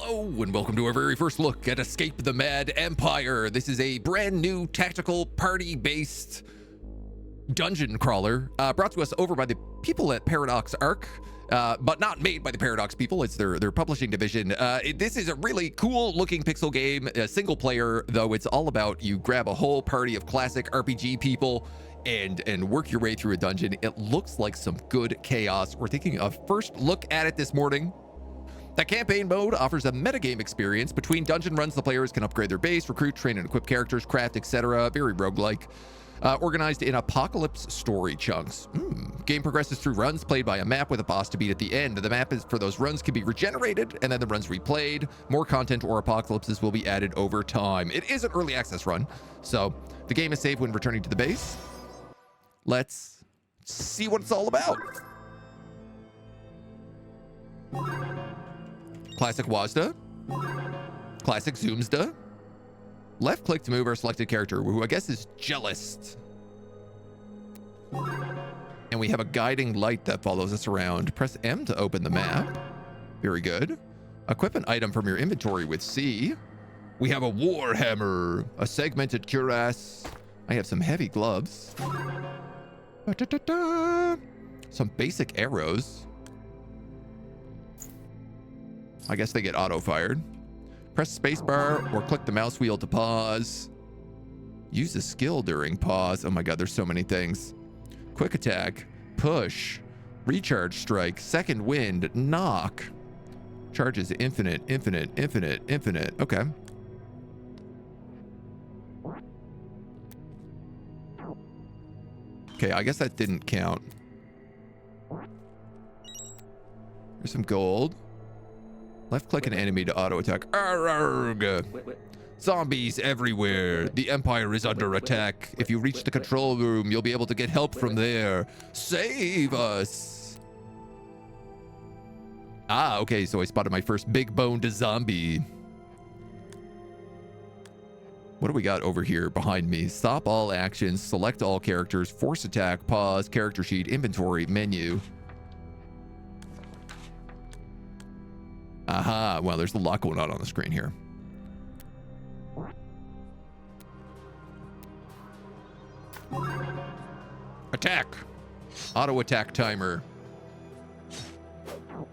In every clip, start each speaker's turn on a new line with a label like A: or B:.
A: Hello and welcome to our very first look at Escape the Mad Empire. This is a brand new tactical party-based dungeon crawler brought to us over by the people at Paradox Arc, but not made by the Paradox people. It's their publishing division. This is a really cool looking pixel game, single player, though it's all about you grab a whole party of classic RPG people and work your way through a dungeon. It looks like some good chaos. We're taking a first look at it this morning. The campaign mode offers a metagame experience. Between dungeon runs, the players can upgrade their base, recruit, train, and equip characters, craft, etc. Very roguelike. Organized in apocalypse story chunks. Game progresses through runs played by a map with a boss to beat at the end. The map is for those runs can be regenerated, and then the runs replayed. More content or apocalypses will be added over time. It is an early access run, so the game is saved when returning to the base. Let's see what it's all about. Classic WASD, classic Zoomsda. Left click to move our selected character, who I guess is jealous. And we have a guiding light that follows us around. Press M to open the map. Very good. Equip an item from your inventory with C. We have a warhammer, a segmented cuirass. I have some heavy gloves. Some basic arrows. I guess they get auto-fired. Press spacebar or click the mouse wheel to pause. Use a skill during pause. Oh my god, there's so many things. Quick attack, push, recharge strike, second wind, knock. Charges infinite, infinite, infinite, infinite. Okay. Okay, I guess that didn't count. There's some gold. Left click an enemy to auto attack. Arrgh. Zombies everywhere. The Empire is under attack. If you reach the control room, you'll be able to get help from there. Save us. Ah, okay, so I spotted my first big boned zombie. What do we got over here behind me? Stop all actions, select all characters, force attack, pause, character sheet, inventory, menu. Aha, well, there's a lot going on the screen here. Attack. Auto attack timer. All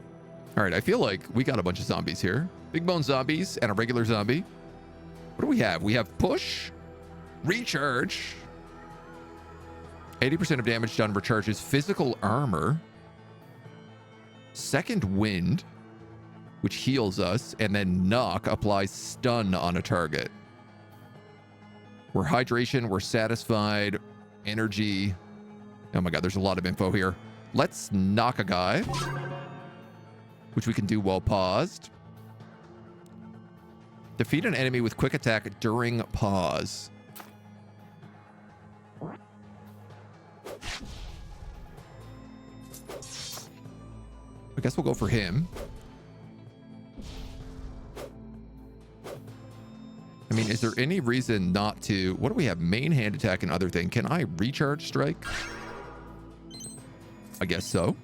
A: right, I feel like we got a bunch of zombies here. Big bone zombies and a regular zombie. What do we have? We have push, recharge. 80% of damage done recharges physical armor. Second wind, which heals us, and then knock applies stun on a target. We're hydration, we're satisfied, energy. Oh my god, there's a lot of info here. Let's knock a guy, which we can do while paused. Defeat an enemy with quick attack during pause. I guess we'll go for him. I mean, is there any reason not to... What do we have? Main hand attack and other thing. Can I recharge strike? I guess so.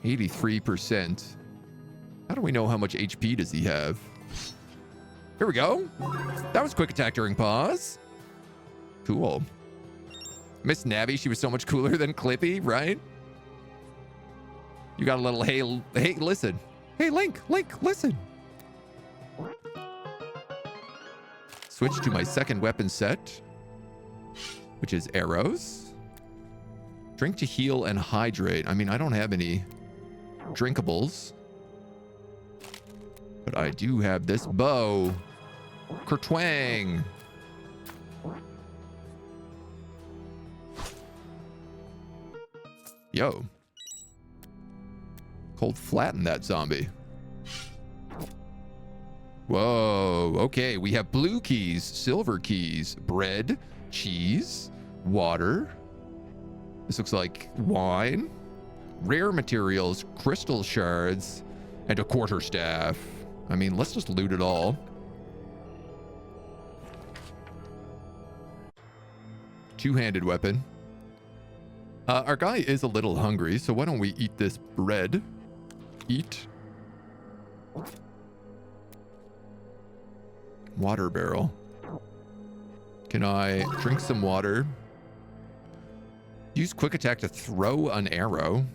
A: %. How do we know how much HP does he have? Here we go. That was quick attack during pause. Cool. Miss Navi, she was so much cooler than Clippy, right? You got a little, hey, listen. Hey, Link, listen. Switch to my second weapon set, which is arrows. Drink to heal and hydrate. I mean, I don't have any drinkables, but I do have this bow. Kertwang. Yo. Cold flatten that zombie. Whoa. Okay, we have blue keys, silver keys, bread, cheese, water. This looks like wine. Rare materials, crystal shards, and a quarterstaff. I mean, let's just loot it all. Two-handed weapon. Our guy is a little hungry, so why don't we eat this bread? Eat. Water barrel. Can I drink some water? Use quick attack to throw an arrow.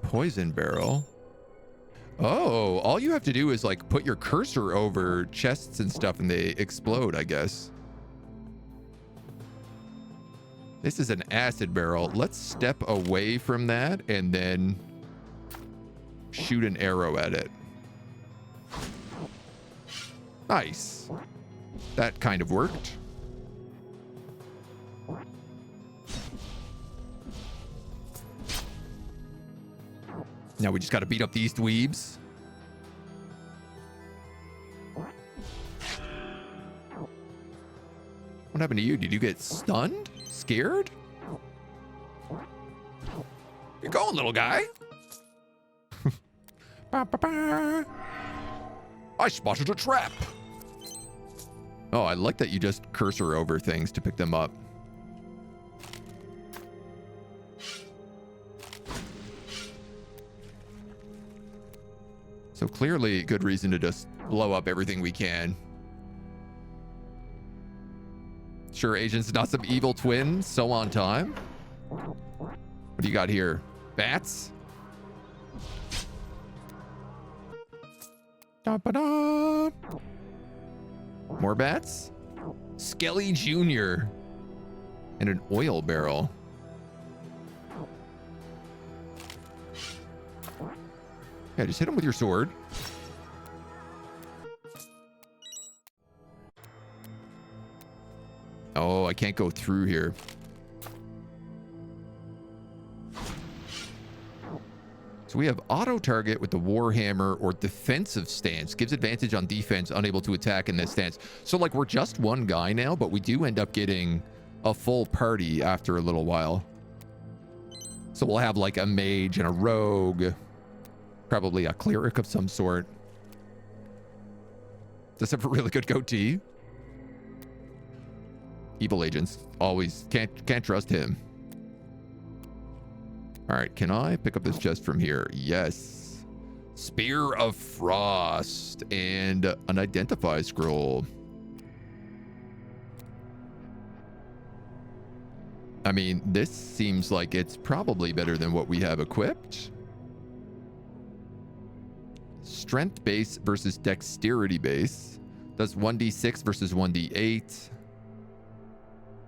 A: Poison barrel. Oh, all you have to do is like put your cursor over chests and stuff and they explode, I guess. This is an acid barrel. Let's step away from that and then shoot an arrow at it. Nice. That kind of worked. Now we just got to beat up these dweebs. What happened to you? Did you get stunned? Scared? You're going, little guy. I spotted a trap. Oh, I like that you just cursor over things to pick them up. So clearly, good reason to just blow up everything we can. Sure, agent's not some evil twin, so on time. What do you got here? Bats? Da-ba-da. More bats? Skelly Jr. And an oil barrel. Yeah, just hit him with your sword. Oh, I can't go through here. So we have auto target with the Warhammer or defensive stance. Gives advantage on defense, unable to attack in this stance. So like we're just one guy now, but we do end up getting a full party after a little while. So we'll have like a mage and a rogue. Probably a cleric of some sort. Does have a really good goatee. Evil agents. Always can't trust him. All right, can I pick up this chest from here? Yes. Spear of Frost and an identify scroll. I mean, this seems like it's probably better than what we have equipped. Strength base versus dexterity base. Does 1d6 versus 1d8.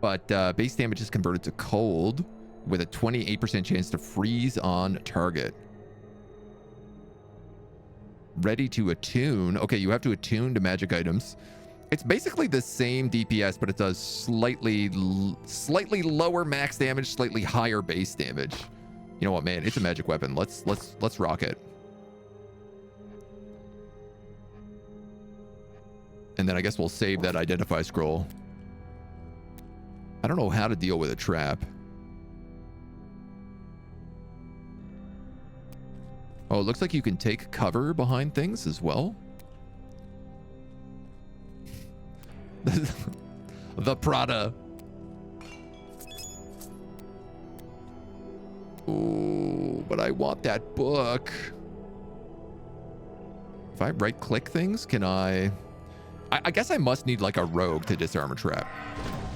A: But base damage is converted to cold with a 28% chance to freeze on target. Ready to attune. Okay, you have to attune to magic items. It's basically the same DPS, but it does slightly lower max damage, slightly higher base damage. You know what, man? It's a magic weapon. Let's rock it. And then I guess we'll save that identify scroll. I don't know how to deal with a trap. Oh, it looks like you can take cover behind things as well. The Prada. Ooh, but I want that book. If I right click things, can I guess I must need like a rogue to disarm a trap.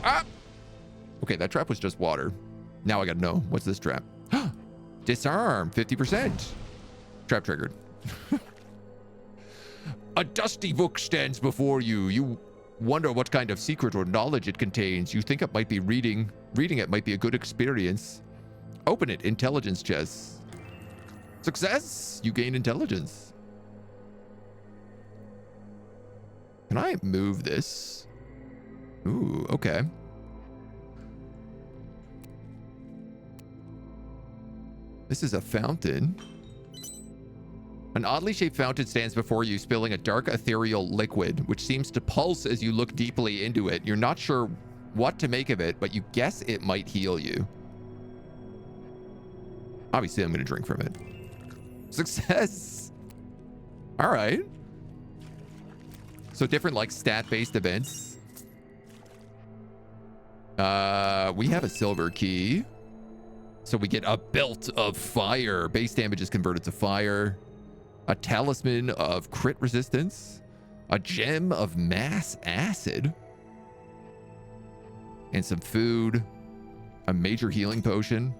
A: Ah! Okay, that trap was just water. Now I gotta know, what's this trap? Disarm, 50%. Trap triggered. A dusty book stands before you. You wonder what kind of secret or knowledge it contains. You think it might be reading it might be a good experience. Open it, intelligence chest. Success, you gain intelligence. Can I move this? Ooh, okay. This is a fountain. An oddly shaped fountain stands before you, spilling a dark ethereal liquid, which seems to pulse as you look deeply into it. You're not sure what to make of it, but you guess it might heal you. Obviously, I'm going to drink from it. Success! All right. So different like stat-based events. We have a silver key. So we get a belt of fire. Base damage is converted to fire. A talisman of crit resistance. A gem of mass acid. And some food. A major healing potion.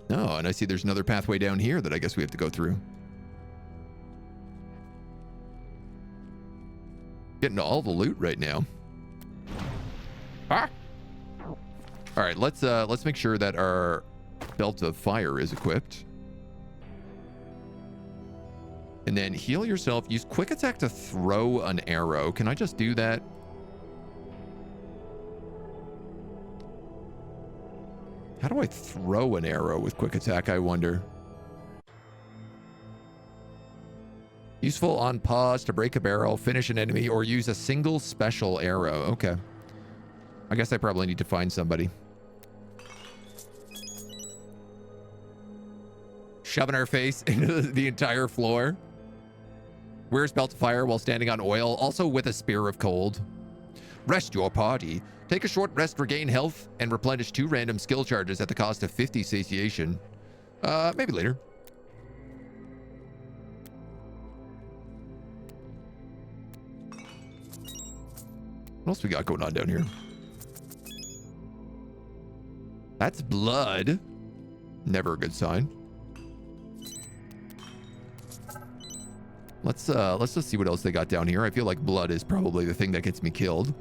A: Oh, and I see there's another pathway down here that I guess we have to go through. Getting all the loot right now. Ah! All right, let's make sure that our belt of fire is equipped. And then heal yourself. Use quick attack to throw an arrow. Can I just do that? How do I throw an arrow with quick attack, I wonder? Useful on pause to break a barrel, finish an enemy, or use a single special arrow. Okay. I guess I probably need to find somebody. Shoving our face into the entire floor. Wears belt of fire while standing on oil, also with a spear of cold. Rest your party. Take a short rest, regain health, and replenish 2 random skill charges at the cost of 50 satiation. Maybe later. What else we got going on down here? That's blood. Never a good sign. Let's just see what else they got down here. I feel like blood is probably the thing that gets me killed.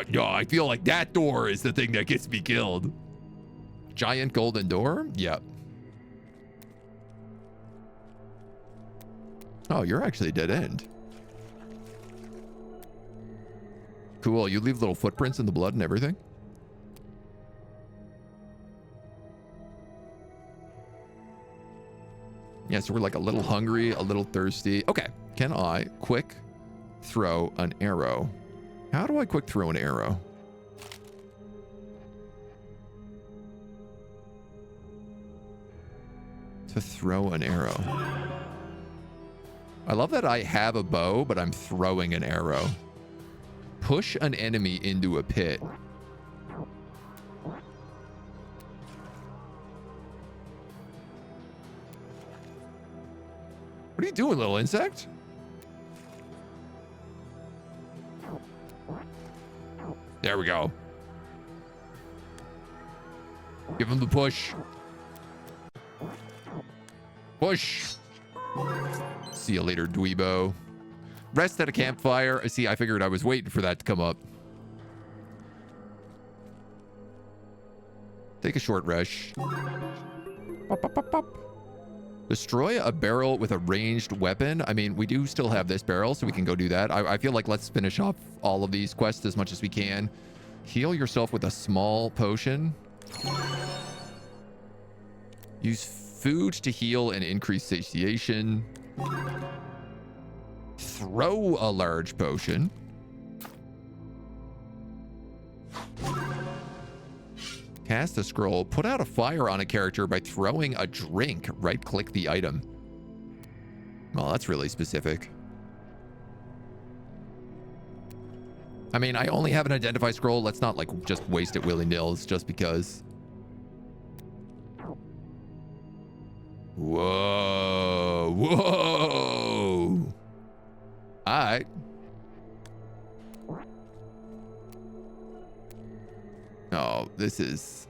A: No, I feel like that door is the thing that gets me killed. Giant golden door? Yep. Oh, you're actually a dead end. Cool. You leave little footprints in the blood and everything? Yeah, so we're like a little hungry, a little thirsty. Okay. Can I quick throw an arrow? How do I quick throw an arrow? To throw an arrow. I love that I have a bow, but I'm throwing an arrow. Push an enemy into a pit. What are you doing, little insect? There we go. Give him the push. Push. See you later, dweebo. Rest at a campfire. See, I figured I was waiting for that to come up. Take a short rest. Pop, pop, pop, pop. Destroy a barrel with a ranged weapon. I mean, we do still have this barrel, so we can go do that. I feel like let's finish off all of these quests as much as we can. Heal yourself with a small potion. Use food to heal and increase satiation. Throw a large potion. Cast a scroll. Put out a fire on a character by throwing a drink. Right-click the item. Well, that's really specific. I mean, I only have an identify scroll. Let's not, like, just waste it willy-nilly just because. Whoa. Whoa. All right. Oh, this is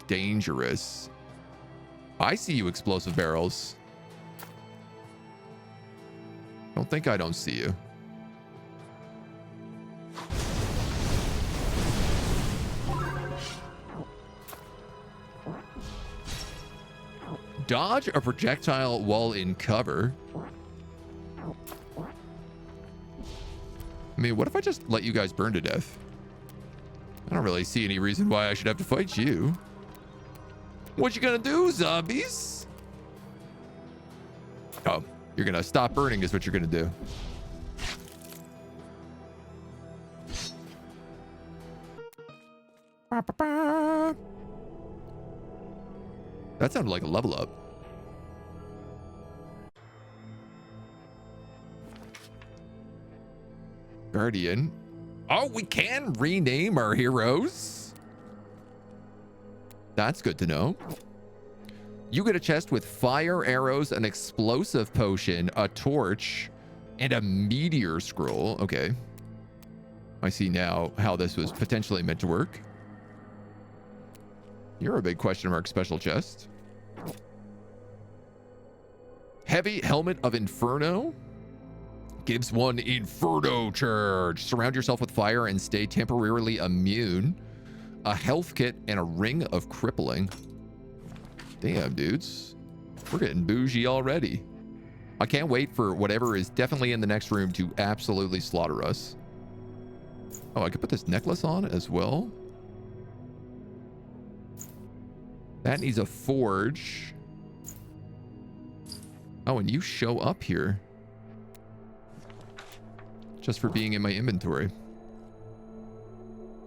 A: dangerous. I see you, explosive barrels. Don't think I don't see you. Dodge a projectile while in cover. I mean, what if I just let you guys burn to death? I don't really see any reason why I should have to fight you. What you gonna do, zombies? Oh, you're gonna stop burning is what you're gonna do. Ba, ba, ba. That sounded like a level up. Guardian. Oh, we can rename our heroes. That's good to know. You get a chest with fire arrows, an explosive potion, a torch, and a meteor scroll. Okay. I see now how this was potentially meant to work. You're a big question mark special chest. Heavy Helmet of Inferno. Gives one Inferno charge. Surround yourself with fire and stay temporarily immune. A health kit and a ring of crippling. Damn, dudes. We're getting bougie already. I can't wait for whatever is definitely in the next room to absolutely slaughter us. Oh, I could put this necklace on as well. That needs a forge. Oh, and you show up here. Just for being in my inventory.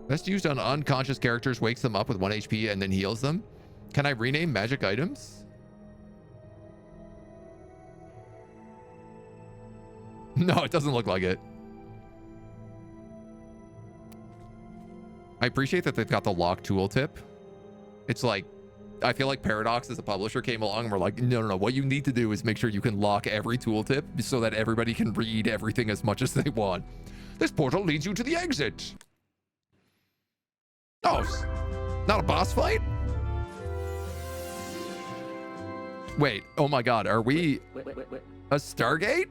A: Best used on unconscious characters, wakes them up with 1 HP and then heals them. Can I rename magic items? No, it doesn't look like it. I appreciate that they've got the lock tooltip. It's like, I feel like Paradox as a publisher came along and we're like, no. What you need to do is make sure you can lock every tooltip so that everybody can read everything as much as they want. This portal leads you to the exit. Oh, not a boss fight? Wait, oh my God, are we a Stargate?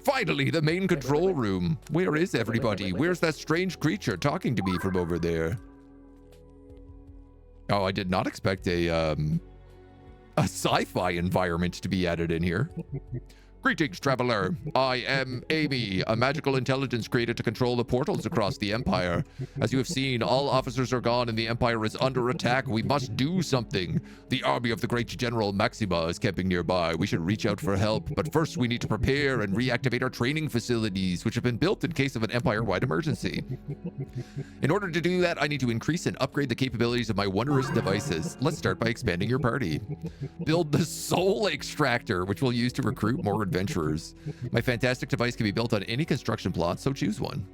A: Finally, the main control room. Where is everybody? Where's that strange creature talking to me from over there? Oh, I did not expect a sci-fi environment to be added in here. Greetings, traveler. I am Amy, a magical intelligence created to control the portals across the Empire. As you have seen, all officers are gone and the Empire is under attack. We must do something. The army of the great General Maxima is camping nearby. We should reach out for help, but first we need to prepare and reactivate our training facilities, which have been built in case of an Empire-wide emergency. In order to do that, I need to increase and upgrade the capabilities of my wondrous devices. Let's start by expanding your party. Build the Soul Extractor, which we'll use to recruit more adventurers. My fantastic device can be built on any construction plot, so choose one.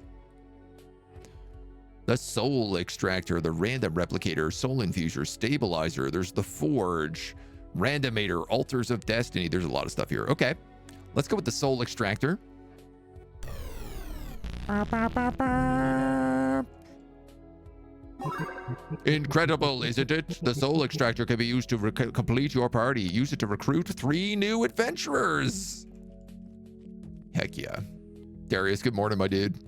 A: The Soul Extractor, the Random Replicator, Soul Infuser, Stabilizer, there's the Forge, Randomator, Altars of Destiny. There's a lot of stuff here. Okay, let's go with the Soul Extractor. Incredible, isn't it? The Soul Extractor can be used to complete your party. Use it to recruit 3 new adventurers. Heck yeah. Darius, good morning, my dude.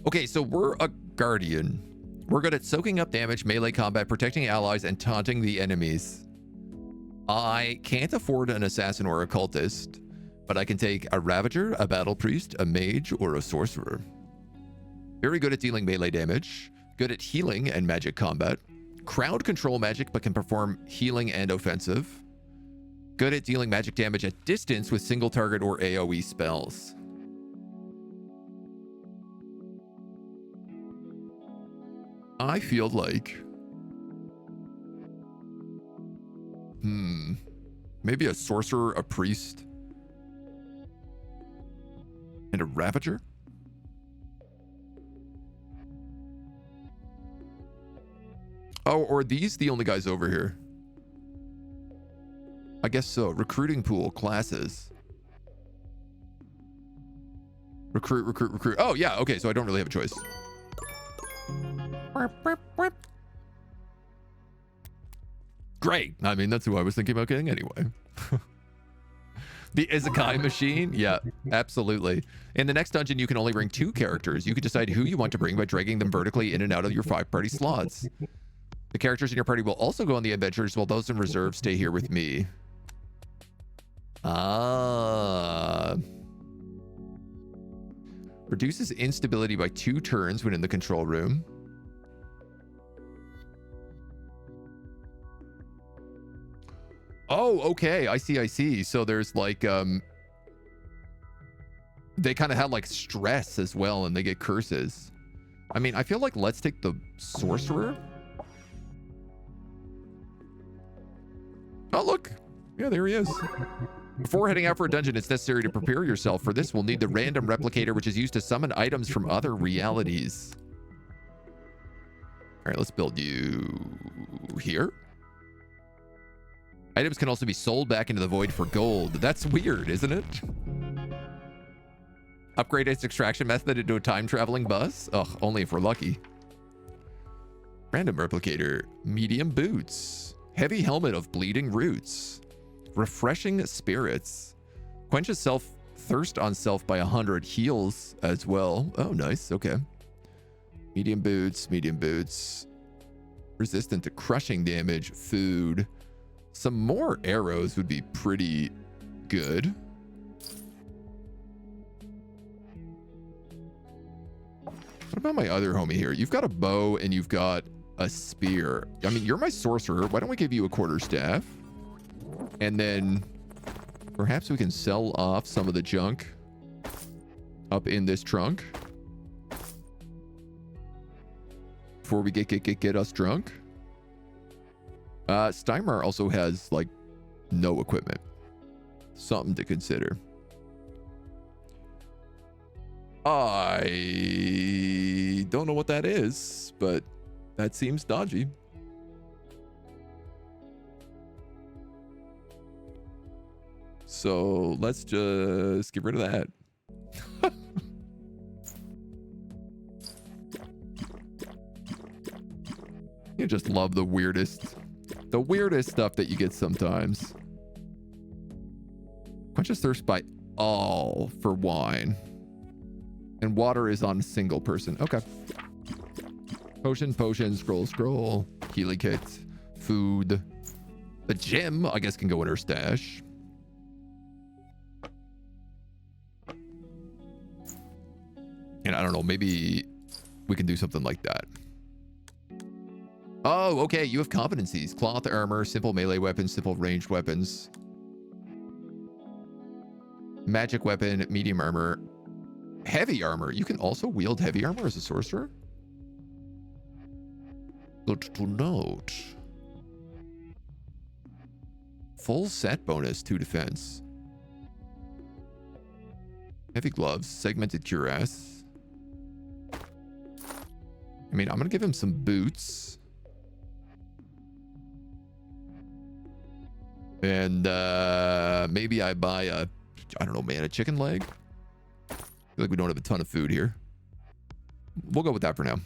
A: Okay, so we're a Guardian. We're good at soaking up damage, melee combat, protecting allies, and taunting the enemies. I can't afford an assassin or a cultist, but I can take a Ravager, a Battle Priest, a Mage, or a Sorcerer. Very good at dealing melee damage, good at healing and magic combat, crowd control magic but can perform healing and offensive, good at dealing magic damage at distance with single target or AoE spells. I feel like, maybe a Sorcerer, a Priest, and a Ravager? Oh, or are these the only guys over here? I guess so. Recruiting pool, classes. Recruit, recruit, recruit. Oh, yeah. Okay, so I don't really have a choice. Great. I mean, that's who I was thinking about getting anyway. The Isekai machine? Yeah, absolutely. In the next dungeon, you can only bring 2 characters. You can decide who you want to bring by dragging them vertically in and out of your 5-party slots. The characters in your party will also go on the adventures, while those in reserve stay here with me. Ah. Reduces instability by 2 turns when in the control room. Oh, okay. I see. So there's like, they kind of have like stress as well, and they get curses. I mean, I feel like let's take the sorcerer. Oh, look. Yeah, there he is. Before heading out for a dungeon, it's necessary to prepare yourself. For this, we'll need the random replicator, which is used to summon items from other realities. All right, let's build you here. Items can also be sold back into the void for gold. That's weird, isn't it? Upgrade its extraction method into a time-traveling bus? Ugh, only if we're lucky. Random replicator. Medium boots. Heavy helmet of bleeding roots. Refreshing spirits. Quenches self thirst on self by 100. Heals as well. Oh, nice. Okay. Medium boots. Medium boots. Resistant to crushing damage. Food. Some more arrows would be pretty good. What about my other homie here? You've got a bow and you've got a spear. I mean, you're my sorcerer. Why don't we give you a quarterstaff? And then perhaps we can sell off some of the junk up in this trunk before we get us drunk. Steinmar also has like no equipment. Something to consider. I don't know what that is, but that seems dodgy. So let's just get rid of that. You just love the weirdest stuff that you get sometimes. Quenches thirst by all for wine. And water is on a single person. Okay. Potion, scroll, healing kit, food. The gem, I guess, can go in her stash. And I don't know, maybe we can do something like that. Oh, okay, you have competencies. Cloth armor, simple melee weapons, simple ranged weapons. Magic weapon, medium armor. Heavy armor. You can also wield heavy armor as a sorcerer? Good to note. Full set bonus to defense. Heavy gloves, segmented cuirass. I mean, I'm gonna give him some boots. And maybe I buy a, I don't know, man, a chicken leg. I feel like we don't have a ton of food here. We'll go with that for now.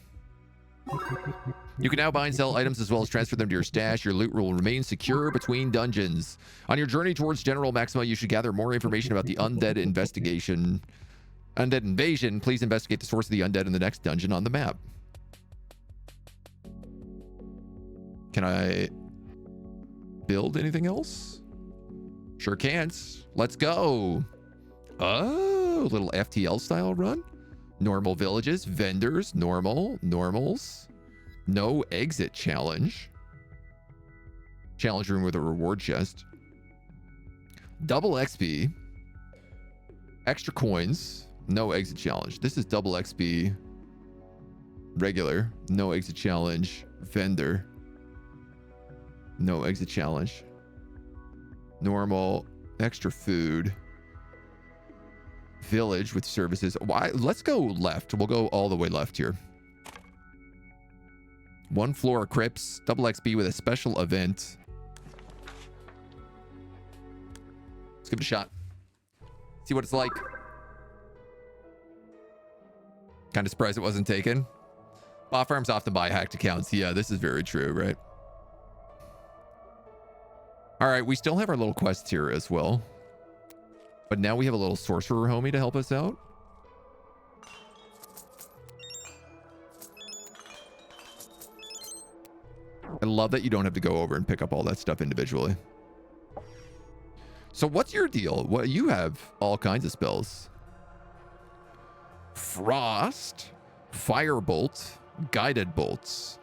A: You can now buy and sell items as well as transfer them to your stash. Your loot will remain secure between dungeons. On your journey towards General Maxima, you should gather more information about the undead invasion. Please investigate the source of the undead in the next dungeon on the map. Can I build anything else? Sure can't. Let's go. Oh, little FTL style run. Normal villages, vendors, normals. No exit challenge. Challenge room with a reward chest. Double XP. Extra coins. No exit challenge. This is double XP. Regular. No exit challenge. Vendor. No exit challenge. Normal. Extra food. Village with services. Why? Let's go left. We'll go all the way left here. One floor crypts. Double XP with a special event. Let's give it a shot. See what it's like. Kind of surprised it wasn't taken. Bot farms often buy hacked accounts. Yeah, this is very true, right? All right, we still have our little quests here as well. But now we have a little sorcerer homie to help us out. I love that you don't have to go over and pick up all that stuff individually. So what's your deal? What, you have all kinds of spells. Frost, Firebolt, Guided Bolts.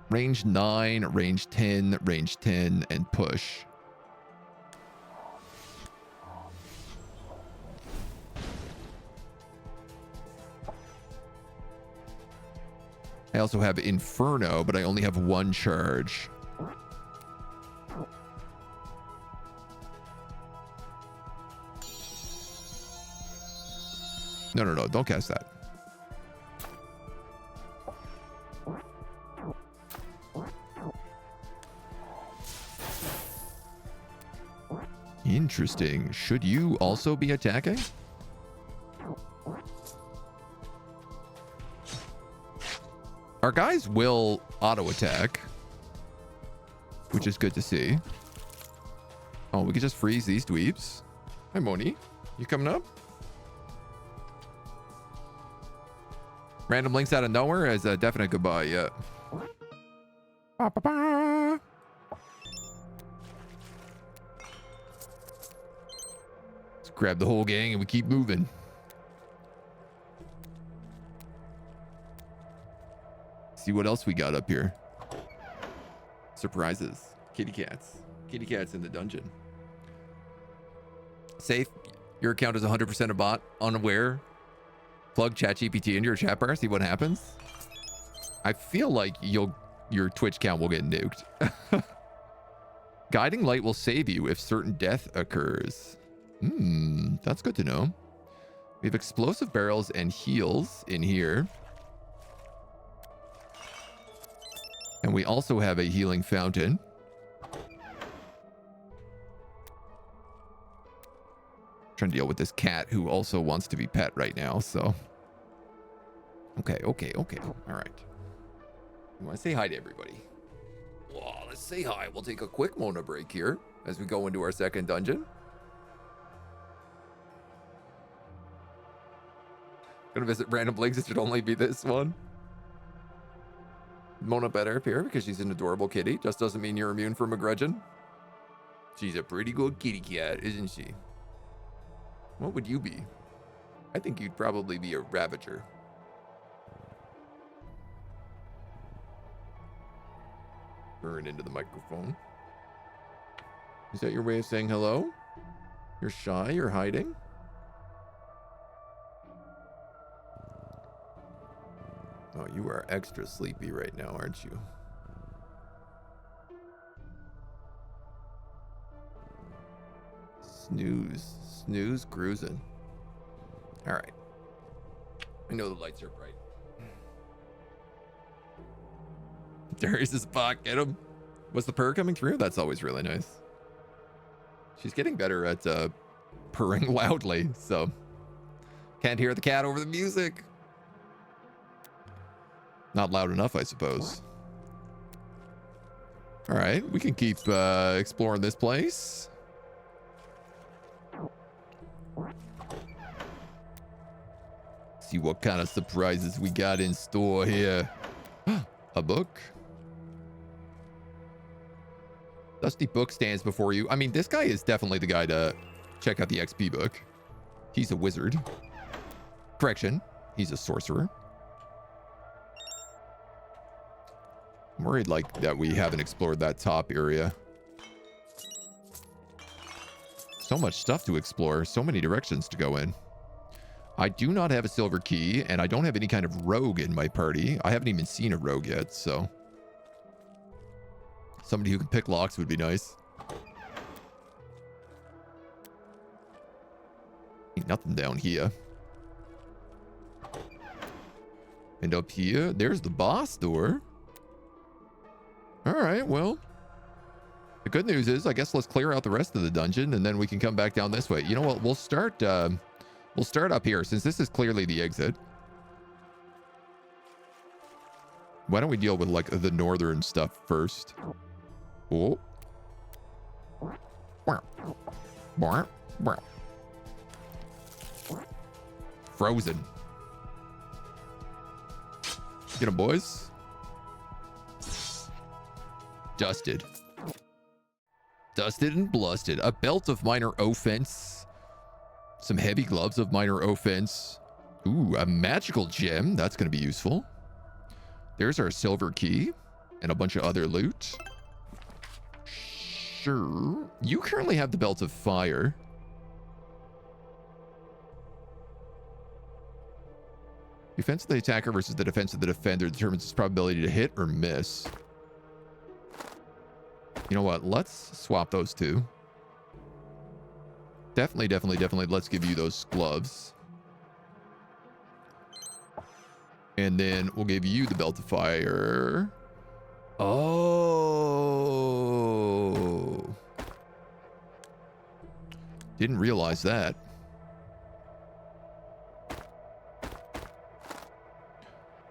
A: Range 9, range 10, range 10, and push. I also have Inferno, but I only have 1 charge. No, don't cast that. Interesting. Should you also be attacking? Our guys will auto attack, which is good to see. Oh, we could just freeze these dweebs. Hi, Moni. You coming up? Random links out of nowhere as a definite goodbye, yeah. Ba-ba-ba. Let's grab the whole gang and we keep moving. See what else we got up here. Surprises. Kitty cats. Kitty cats in the dungeon. Safe. Your account is 100% a bot. Unaware. Plug ChatGPT into your chat bar. See what happens. I feel like your Twitch count will get nuked. Guiding light will save you if certain death occurs. That's good to know. We have explosive barrels and heals in here. And we also have a healing fountain. Trying to deal with this cat who also wants to be pet right now, so. Okay. All right. You want to say hi to everybody? Well, let's say hi. We'll take a quick Mona break here as we go into our second dungeon. Gonna visit random links. It should only be this one. Mona better appear because she's an adorable kitty. Just doesn't mean you're immune from a grudging. She's a pretty good kitty cat, isn't she? What would you be? I think you'd probably be a Ravager. Burn into the microphone. Is that your way of saying hello? You're shy? You're hiding? Oh, you are extra sleepy right now, aren't you? Snooze cruising. All right. I know the lights are bright. Darius is back. Get him. Was the purr coming through? That's always really nice. She's getting better at purring loudly, so can't hear the cat over the music. Not loud enough, I suppose. All right, we can keep exploring this place. See what kind of surprises we got in store here. A book. Dusty book stands before you. I mean, this guy is definitely the guy to check out the XP book. He's a wizard. Correction, he's a sorcerer. I'm worried like that we haven't explored that top area. So much stuff to explore, so many directions to go in. I do not have a silver key, and I don't have any kind of rogue in my party. I haven't even seen a rogue yet, so somebody who can pick locks would be nice. Ain't nothing down here. And up here, there's the boss door. All right, well, the good news is, I guess let's clear out the rest of the dungeon, and then we can come back down this way. You know what? We'll start up here, since this is clearly the exit. Why don't we deal with, like, the northern stuff first? Oh. Frozen. Get 'em, boys. Dusted. Dusted and blusted. A belt of minor offense. Some heavy gloves of minor offense. Ooh, a magical gem. That's going to be useful. There's our silver key. And a bunch of other loot. Sure. You currently have the belt of fire. Defense of the attacker versus the defense of the defender determines its probability to hit or miss. You know what? Let's swap those two. Definitely, let's give you those gloves. And then we'll give you the belt of fire. Oh. Didn't realize that.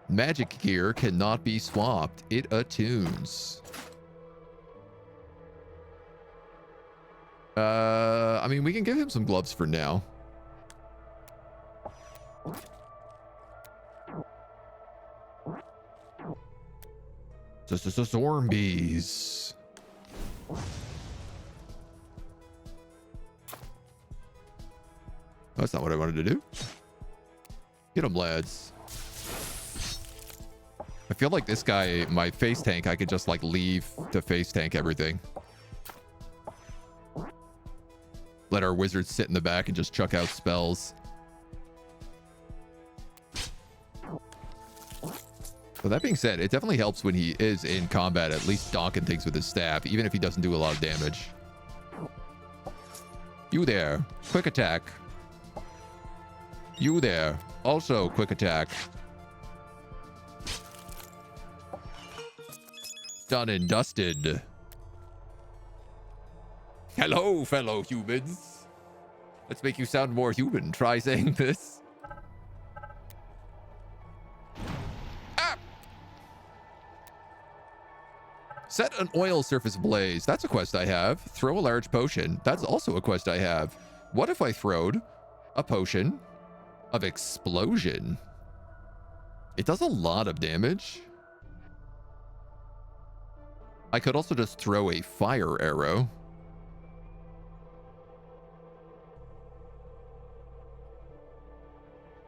A: Magic gear cannot be swapped. It attunes. I mean, we can give him some gloves for now. Just zombies. That's not what I wanted to do. Get them, lads. I feel like this guy, my face tank, I could just like leave to face tank everything. Let our wizard sit in the back and just chuck out spells. But that being said, it definitely helps when he is in combat, at least donking things with his staff, even if he doesn't do a lot of damage. You there. Quick attack. You there. Also quick attack. Done and dusted. Hello, fellow humans. Let's make you sound more human. Try saying this. Ah! Set an oil surface blaze. That's a quest I have. Throw a large potion. That's also a quest I have. What if I throwed a potion of explosion? It does a lot of damage. I could also just throw a fire arrow.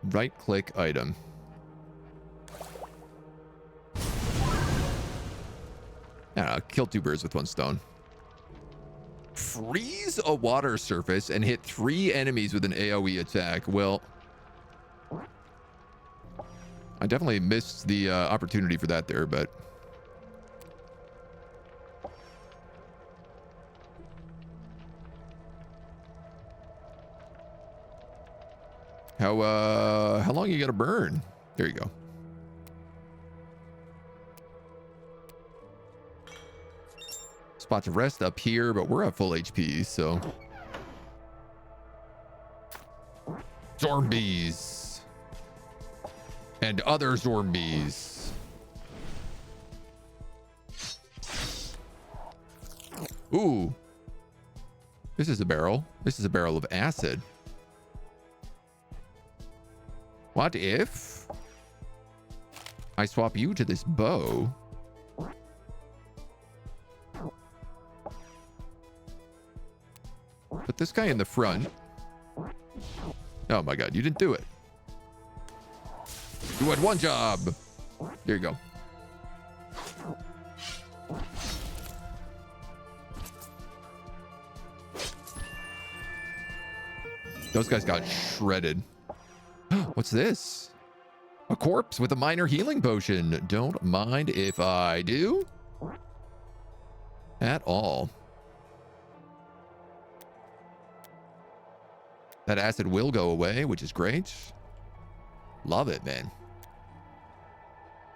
A: Right click item. Yeah, kill two birds with one stone. Freeze a water surface and hit 3 enemies with an AoE attack. Well, I definitely missed the opportunity for that there, but how long you gotta burn? There you go. Spot to rest up here, but we're at full HP, so. Zombies. And other zombies. Ooh. This is a barrel. This is a barrel of acid. What if I swap you to this bow? Put this guy in the front. Oh my god, you didn't do it. You had one job. There you go. Those guys got shredded. What's this? A corpse with a minor healing potion. Don't mind if I do. At all. That acid will go away, which is great. Love it, man.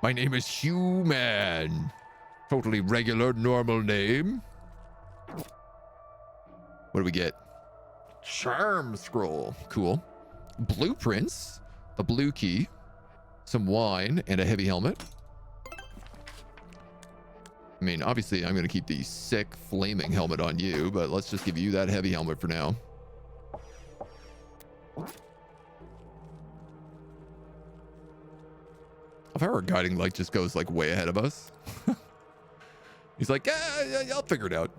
A: My name is Human. Totally regular, normal name. What do we get? Charm scroll. Cool. Blueprints. A blue key. Some wine and a heavy helmet. I mean, obviously, I'm going to keep the sick flaming helmet on you, but let's just give you that heavy helmet for now. If our guiding light just goes like way ahead of us. He's like, yeah, I'll figure it out.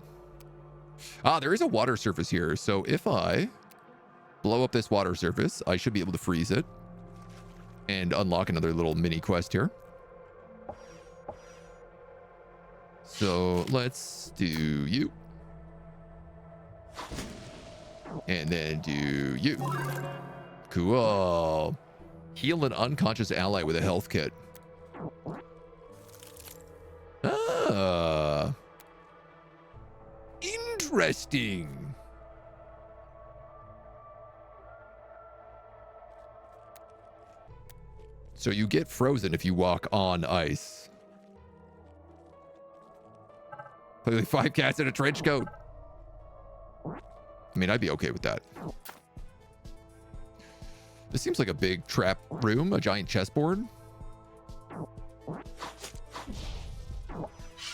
A: Ah, there is a water surface here. So if I blow up this water surface, I should be able to freeze it and unlock another little mini quest here. So let's do you. And then do you. Cool. Heal an unconscious ally with a health kit. Ah. Interesting. So you get frozen if you walk on ice. Clearly 5 cats in a trench coat. I mean, I'd be okay with that. This seems like a big trap room, a giant chessboard.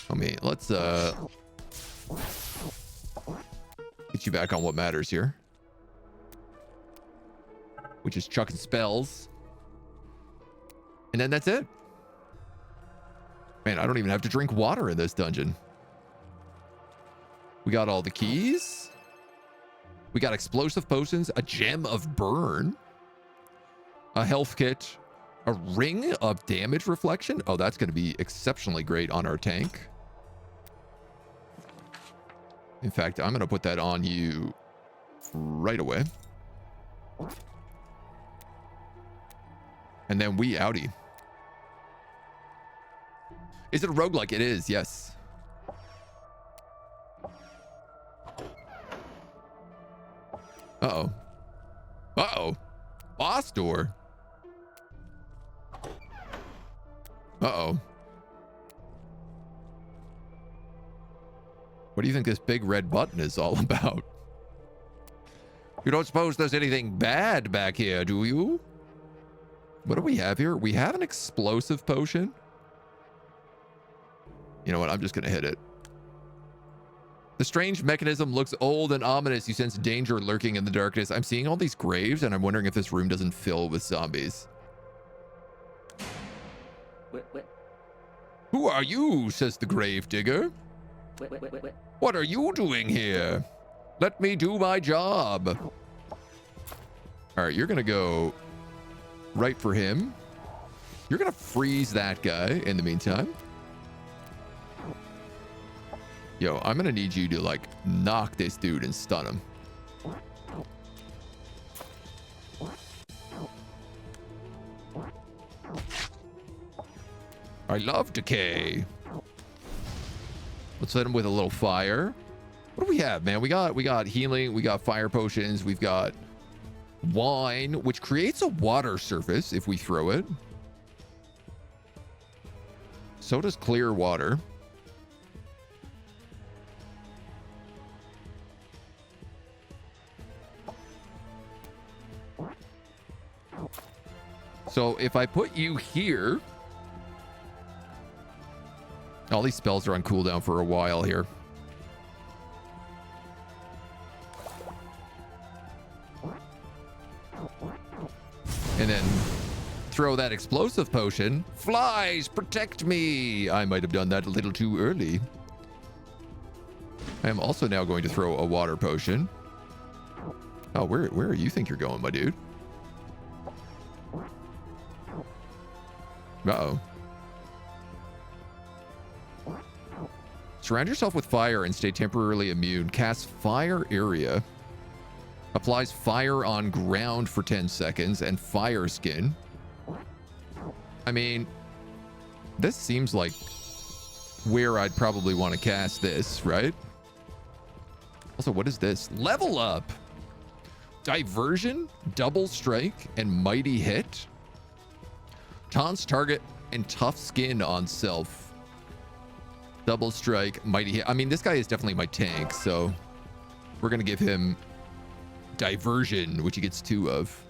A: I mean, let's get you back on what matters here, which is chucking spells. And then that's it. Man, I don't even have to drink water in this dungeon. We got all the keys. We got explosive potions, a gem of burn, a health kit, a ring of damage reflection. Oh, that's going to be exceptionally great on our tank. In fact, I'm going to put that on you right away. And then we outie. Is it a roguelike? It is, yes. Uh-oh. Uh-oh. Boss door. Uh-oh. What do you think this big red button is all about? You don't suppose there's anything bad back here, do you? What do we have here? We have an explosive potion. You know what? I'm just going to hit it. The strange mechanism looks old and ominous. You sense danger lurking in the darkness. I'm seeing all these graves, and I'm wondering if this room doesn't fill with zombies.
B: What?
A: Who are you? Says the Gravedigger. What are you doing here? Let me do my job. All right, you're going to go right for him. You're going to freeze that guy in the meantime. Yo, I'm going to need you to, like, knock this dude and stun him. I love decay. Let's hit him with a little fire. What do we have, man? We got healing. We got fire potions. We've got wine, which creates a water surface if we throw it. So does clear water. So if I put you here, all these spells are on cooldown for a while here. And then throw that explosive potion. Flies, protect me. I might have done that a little too early. I am also now going to throw a water potion. Oh, where do you think you're going, my dude? Uh-oh. Surround yourself with fire and stay temporarily immune. Cast fire area. Applies fire on ground for 10 seconds and fire skin. I mean, this seems like where I'd probably want to cast this, right? Also, what is this? Level up. Diversion, double strike, and mighty hit. Taunts target and tough skin on self. Double strike, mighty hit. I mean, this guy is definitely my tank, so we're going to give him diversion, which he gets 2 of.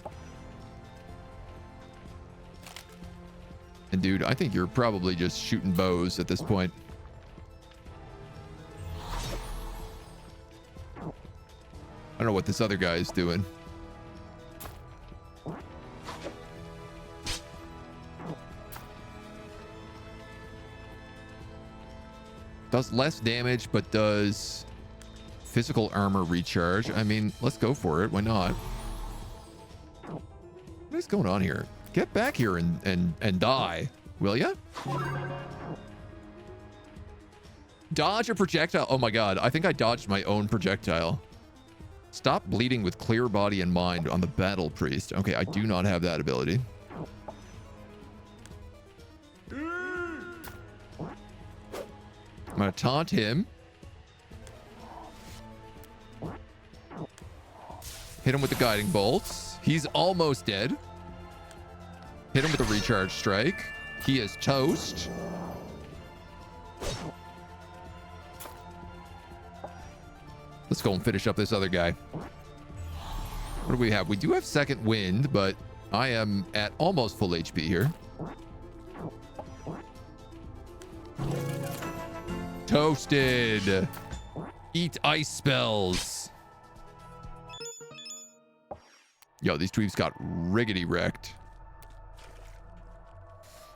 A: And dude, I think you're probably just shooting bows at this point. I don't know what this other guy is doing. Does less damage, but does physical armor recharge. I mean, let's go for it. Why not? What is going on here? Get back here and die, will ya? Dodge a projectile. Oh my god, I think I dodged my own projectile. Stop bleeding with clear body and mind on the battle priest. Okay, I do not have that ability. I'm gonna taunt him. Hit him with the guiding bolts. He's almost dead. Hit him with a recharge strike. He is toast. Let's go and finish up this other guy. What do we have? We do have second wind, but I am at almost full HP here. Toasted. Eat ice spells. Yo, these tweebs got riggedy wrecked.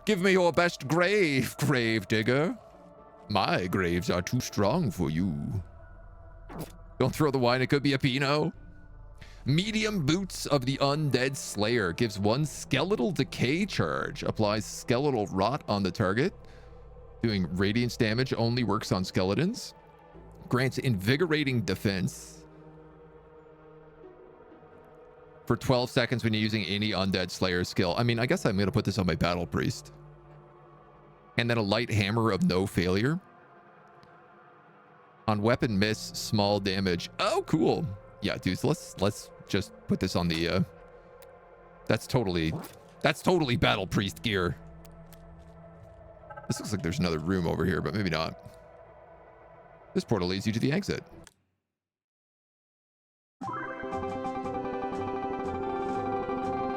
A: Give me your best grave, Gravedigger. My graves are too strong for you. Don't throw the wine, it could be a Pinot. Medium Boots of the Undead Slayer gives 1 skeletal decay charge. Applies skeletal rot on the target. Doing radiance damage, only works on skeletons. Grants invigorating defense for 12 seconds when you're using any Undead Slayer skill. I mean, I guess I'm going to put this on my Battle Priest. And then a light hammer of no failure. On weapon miss, small damage. Oh, cool. Yeah, dudes, let's just put this on the that's totally Battle Priest gear. This looks like there's another room over here, but maybe not. This portal leads you to the exit.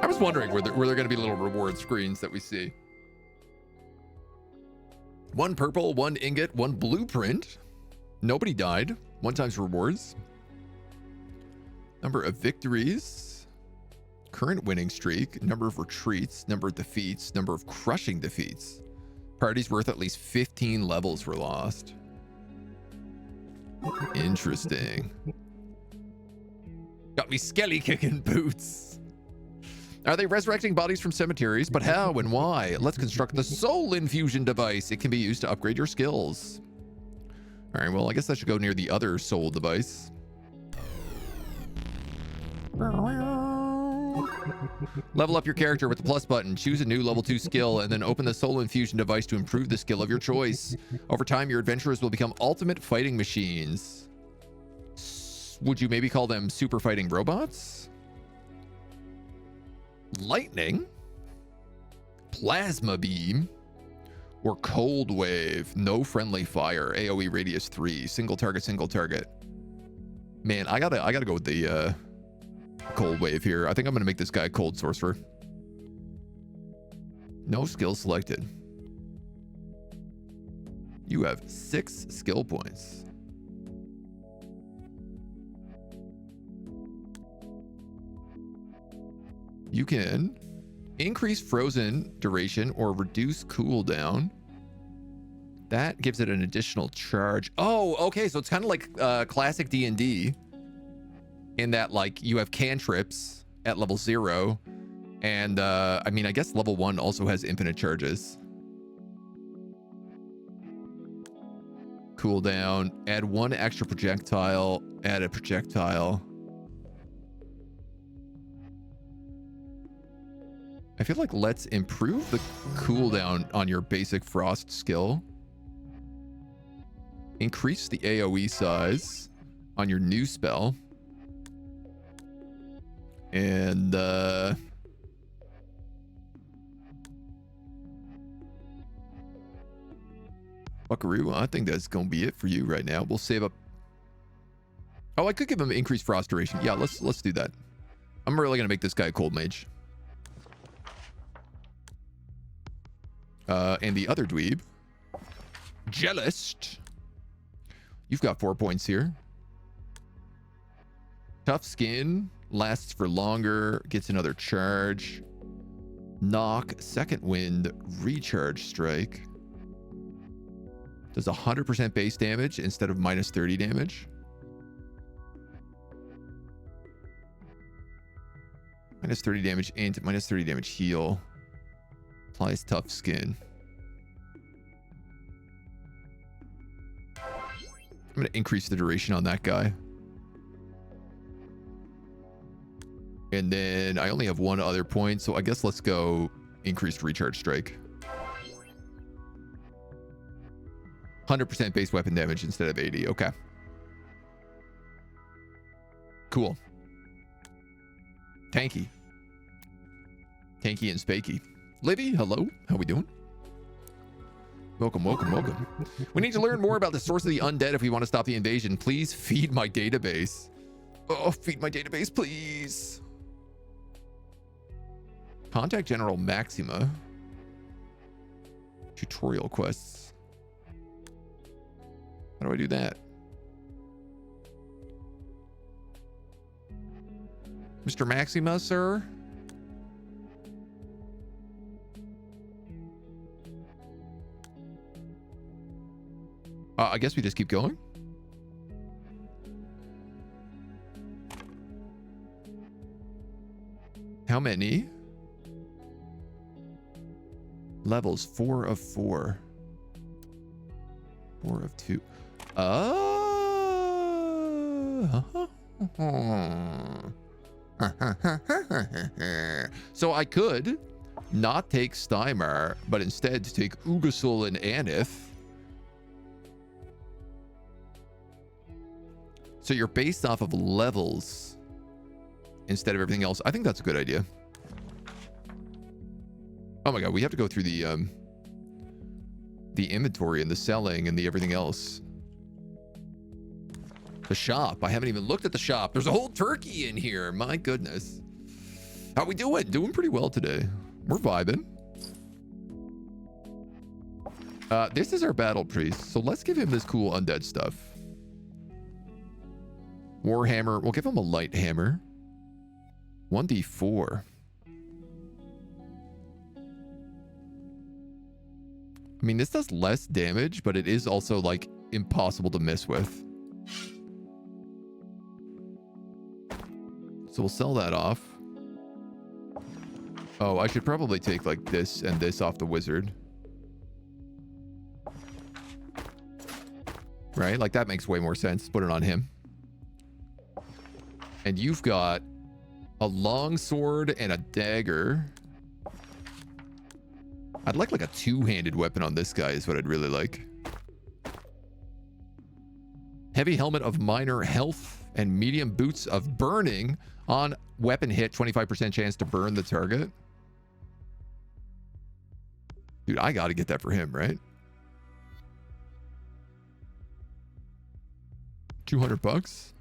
A: I was wondering were there going to be little reward screens that we see. 1 purple, 1 ingot, 1 blueprint. Nobody died. 1 times rewards. Number of victories. Current winning streak. Number of retreats. Number of defeats. Number of crushing defeats. Parties worth at least 15 levels were lost. Interesting. Got me skelly kicking boots. Are they resurrecting bodies from cemeteries? But how and why? Let's construct the soul infusion device. It can be used to upgrade your skills. All right, well, I guess I should go near the other soul device. Level up your character with the plus button. Choose a new level 2 skill and then open the soul infusion device to improve the skill of your choice. Over time, your adventurers will become ultimate fighting machines. Would you maybe call them super fighting robots? Lightning, plasma beam, or cold wave. No friendly fire. AoE radius 3. Single target. Man, I gotta go with the cold wave here. I think I'm gonna make this guy a cold sorcerer. No skill selected. You have 6 skill points. You can increase frozen duration or reduce cooldown. That gives it an additional charge. Oh, okay. So it's kind of like classic D&D in that, like, you have cantrips at level 0. And I mean, I guess level 1 also has infinite charges. Cooldown. Add 1 extra projectile. Add a projectile. I feel like let's improve the cooldown on your basic frost skill. Increase the AoE size on your new spell. And buckaroo, I think that's gonna be it for you right now. We'll save up. Oh, I could give him increased frost duration. Yeah, let's do that. I'm really gonna make this guy a cold mage. And the other dweeb, Jealous. You've got 4 points here. Tough skin, lasts for longer, gets another charge. Knock, second wind, recharge strike. Does 100% base damage instead of minus 30 damage. Minus 30 damage and minus 30 damage heal. Applies tough skin. I'm going to increase the duration on that guy. And then I only have 1 other point, so I guess let's go increased recharge strike. 100% base weapon damage instead of 80. Okay. Cool. Tanky. Tanky and Spakey. Livy, hello. How we doing? Welcome, welcome, welcome. We need to learn more about the source of the undead if we want to stop the invasion. Please feed my database. Oh, feed my database, please. Contact General Maxima. Tutorial quests. How do I do that? Mr. Maxima, sir? I guess we just keep going. How many? Levels 4 of 4. 4 of 2. So I could not take Stymar, but instead take Ugasul and Anith. So you're based off of levels instead of everything else. I think that's a good idea. Oh my god, we have to go through the inventory and the selling and the everything else. The shop. I haven't even looked at the shop. There's a whole turkey in here. My goodness. How we doing? Doing pretty well today. We're vibing. This is our battle priest, so let's give him this cool undead stuff. Warhammer. We'll give him a light hammer. 1d4. I mean, this does less damage, but it is also, like, impossible to miss with. So we'll sell that off. Oh, I should probably take, like, this and this off the wizard. Right? Like, that makes way more sense. Put it on him. And you've got a long sword and a dagger. I'd like a two-handed weapon on this guy is what I'd really like. Heavy helmet of minor health and medium boots of burning on weapon hit. 25% chance to burn the target. Dude, I gotta get that for him, right? 200 bucks.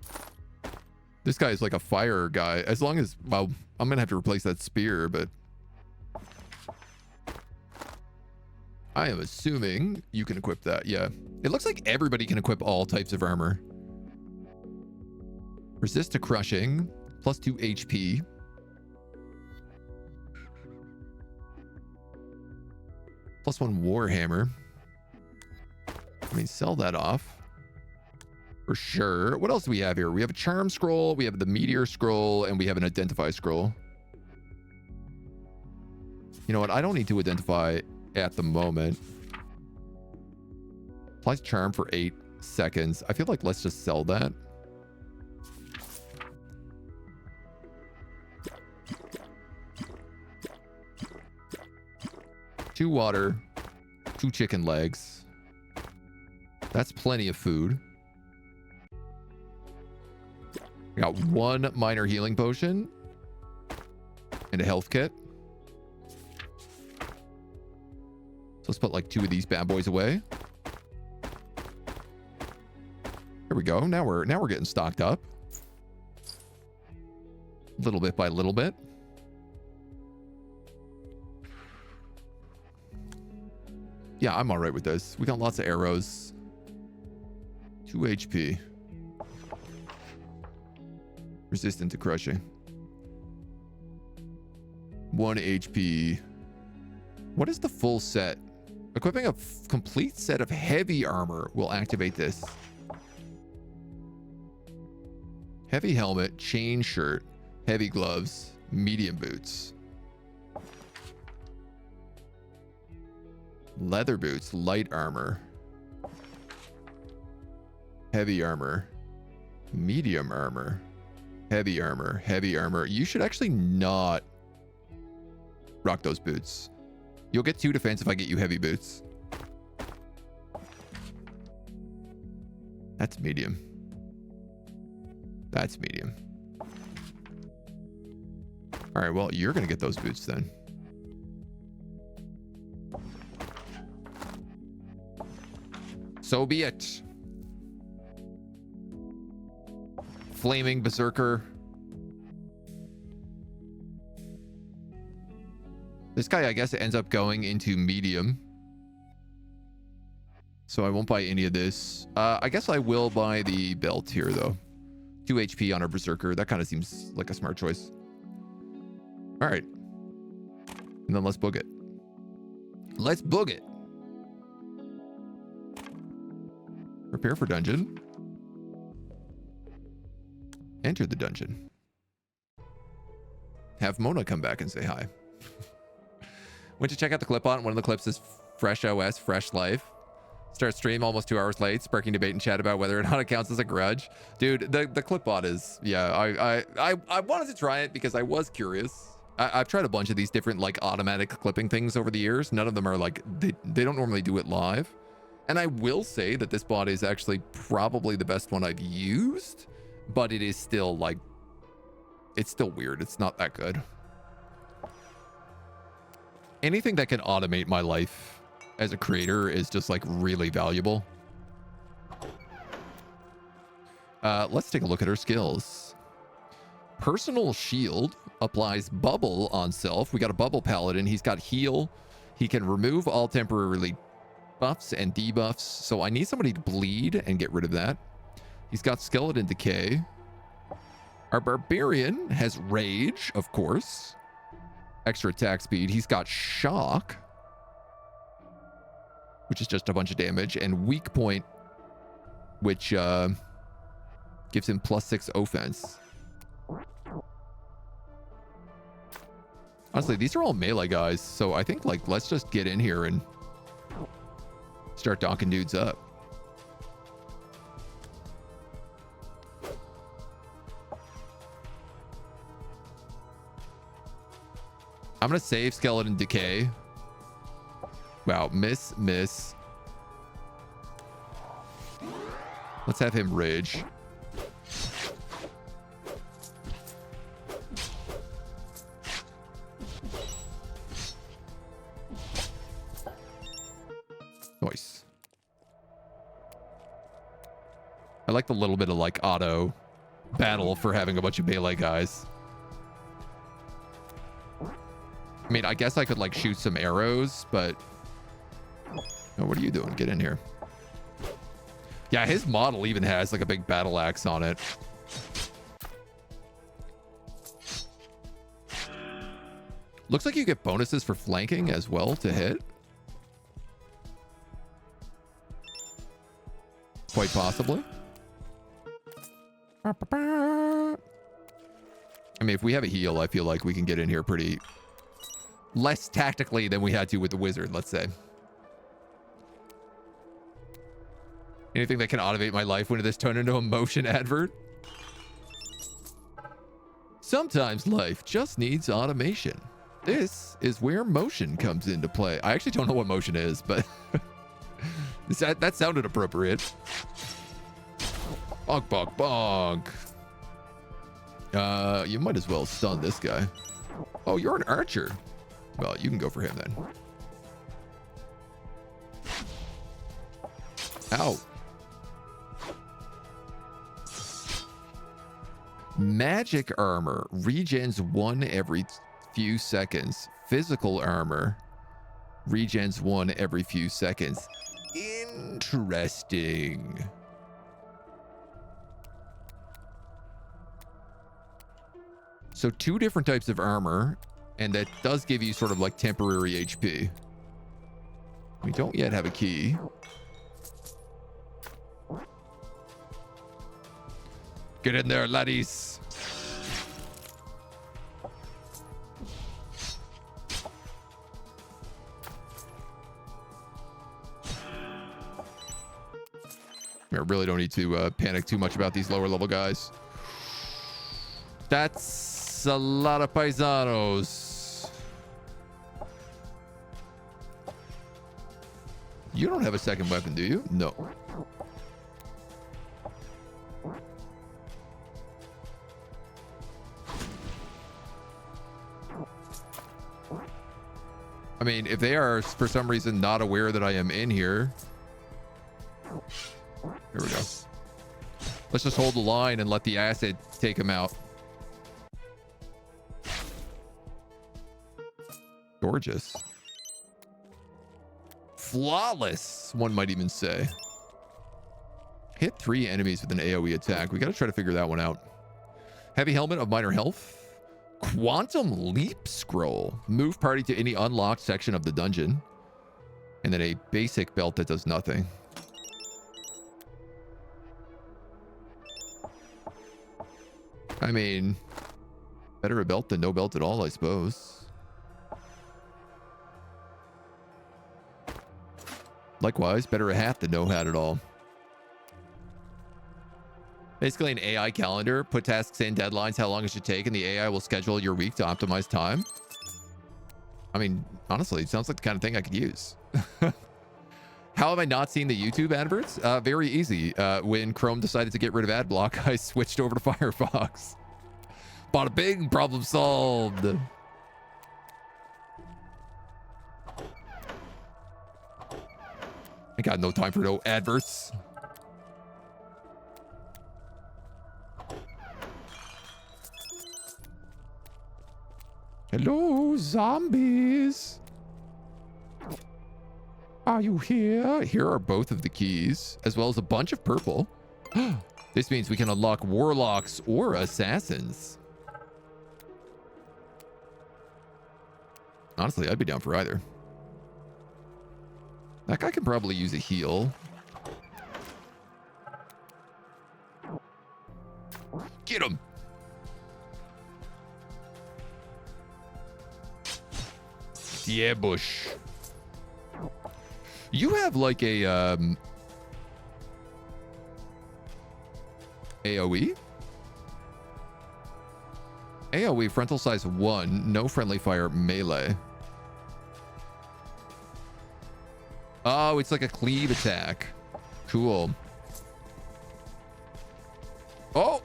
A: This guy is like a fire guy. As long as, well, I'm gonna have to replace that spear, but I am assuming you can equip that. Yeah. It looks like everybody can equip all types of armor. Resist to crushing. Plus 2 HP. Plus 1 warhammer. I mean, sell that off. For sure. What else do we have here? We have a charm scroll, we have the meteor scroll, and we have an identify scroll. You know what? I don't need to identify at the moment. Applies charm for 8 seconds. I feel like let's just sell that. Two water, 2 chicken legs. That's plenty of food. I got 1 minor healing potion and a health kit. So let's put like 2 of these bad boys away. Here we go. Now we're getting stocked up. Little bit by little bit. Yeah, I'm all right with this. We got lots of arrows. 2 HP. Resistant to crushing. 1 HP. What is the full set? Equipping a complete set of heavy armor will activate this. Heavy helmet, chain shirt, heavy gloves, medium boots. Leather boots, light armor. Heavy armor. Medium armor. Heavy armor. Heavy armor. You should actually not rock those boots. You'll get 2 defense if I get you heavy boots. That's medium. That's medium. All right, well, you're going to get those boots then. So be it. Flaming Berserker. This guy, I guess, ends up going into medium. So I won't buy any of this. I guess I will buy the belt here, though. 2 HP on our Berserker. That kind of seems like a smart choice. All right. And then let's book it. Let's book it. Prepare for dungeon. Enter the dungeon. Have Mona come back and say hi. Went to check out the clip on. One of the clips is Fresh OS, Fresh Life. Start stream almost 2 hours late, sparking debate and chat about whether or not it counts as a grudge. Dude, the clip bot is, yeah, I wanted to try it because I was curious. I've tried a bunch of these different like automatic clipping things over the years. None of them are like, they don't normally do it live. And I will say that this bot is actually probably the best one I've used, but it is still like, it's still weird. It's not that good. Anything that can automate my life as a creator is just like really valuable. Let's take a look at her skills. Personal shield applies bubble on self. We got a bubble paladin. He's got heal. He can remove all temporarily buffs and debuffs. So I need somebody to bleed and get rid of that. He's got skeleton decay. Our barbarian has rage, of course. Extra attack speed. He's got shock, which is just a bunch of damage, and weak point, which gives him +6 offense. Honestly, these are all melee guys, so I think like let's just get in here and start donking dudes up. I'm gonna save skeleton decay. Wow, miss. Let's have him rage. Nice. I like the little bit of like auto battle for having a bunch of melee guys. I mean, I guess I could like shoot some arrows, but oh, what are you doing? Get in here. Yeah, his model even has like a big battle axe on it. Looks like you get bonuses for flanking as well to hit. Quite possibly. I mean, if we have a heal, I feel like we can get in here pretty less tactically than we had to with the wizard, let's say. Anything that can automate my life. When did this turn into a motion advert? Sometimes life just needs automation. This is where motion comes into play. I actually don't know what motion is, but that sounded appropriate. Bonk, bonk, bonk. You might as well stun this guy. Oh, you're an archer. Well, you can go for him then. Ow. Magic armor regens 1 every few seconds. Physical armor regens 1 every few seconds. Interesting. So 2 different types of armor, and that does give you sort of like temporary HP. We don't yet have a key. Get in there, laddies. I really don't need to panic too much about these lower level guys. That's a lot of paisanos. You don't have a second weapon, do you? No. I mean, if they are for some reason not aware that I am in here. Here we go. Let's just hold the line and let the acid take him out. Gorgeous. Flawless, one might even say. Hit 3 enemies with an AoE attack. We got to try to figure that one out. Heavy helmet of minor health. Quantum leap scroll. Move party to any unlocked section of the dungeon. And then a basic belt that does nothing. I mean, better a belt than no belt at all, I suppose. Likewise, better a hat than no hat at all. Basically an AI calendar. Put tasks in, deadlines, how long it should take, and the AI will schedule your week to optimize time. I mean, honestly, it sounds like the kind of thing I could use. How have I not seen the YouTube adverts? Very easy. When Chrome decided to get rid of ad block, I switched over to Firefox. Bada bing, problem solved. I got no time for no adverts. Hello, zombies. Are you here? Here are both of the keys, as well as a bunch of purple. This means we can unlock warlocks or assassins. Honestly, I'd be down for either. That guy can probably use a heal. Get him! Yeah, Bush. You have like a AoE? AoE frontal size 1, no friendly fire, melee. Oh, it's like a cleave attack. Cool. Oh!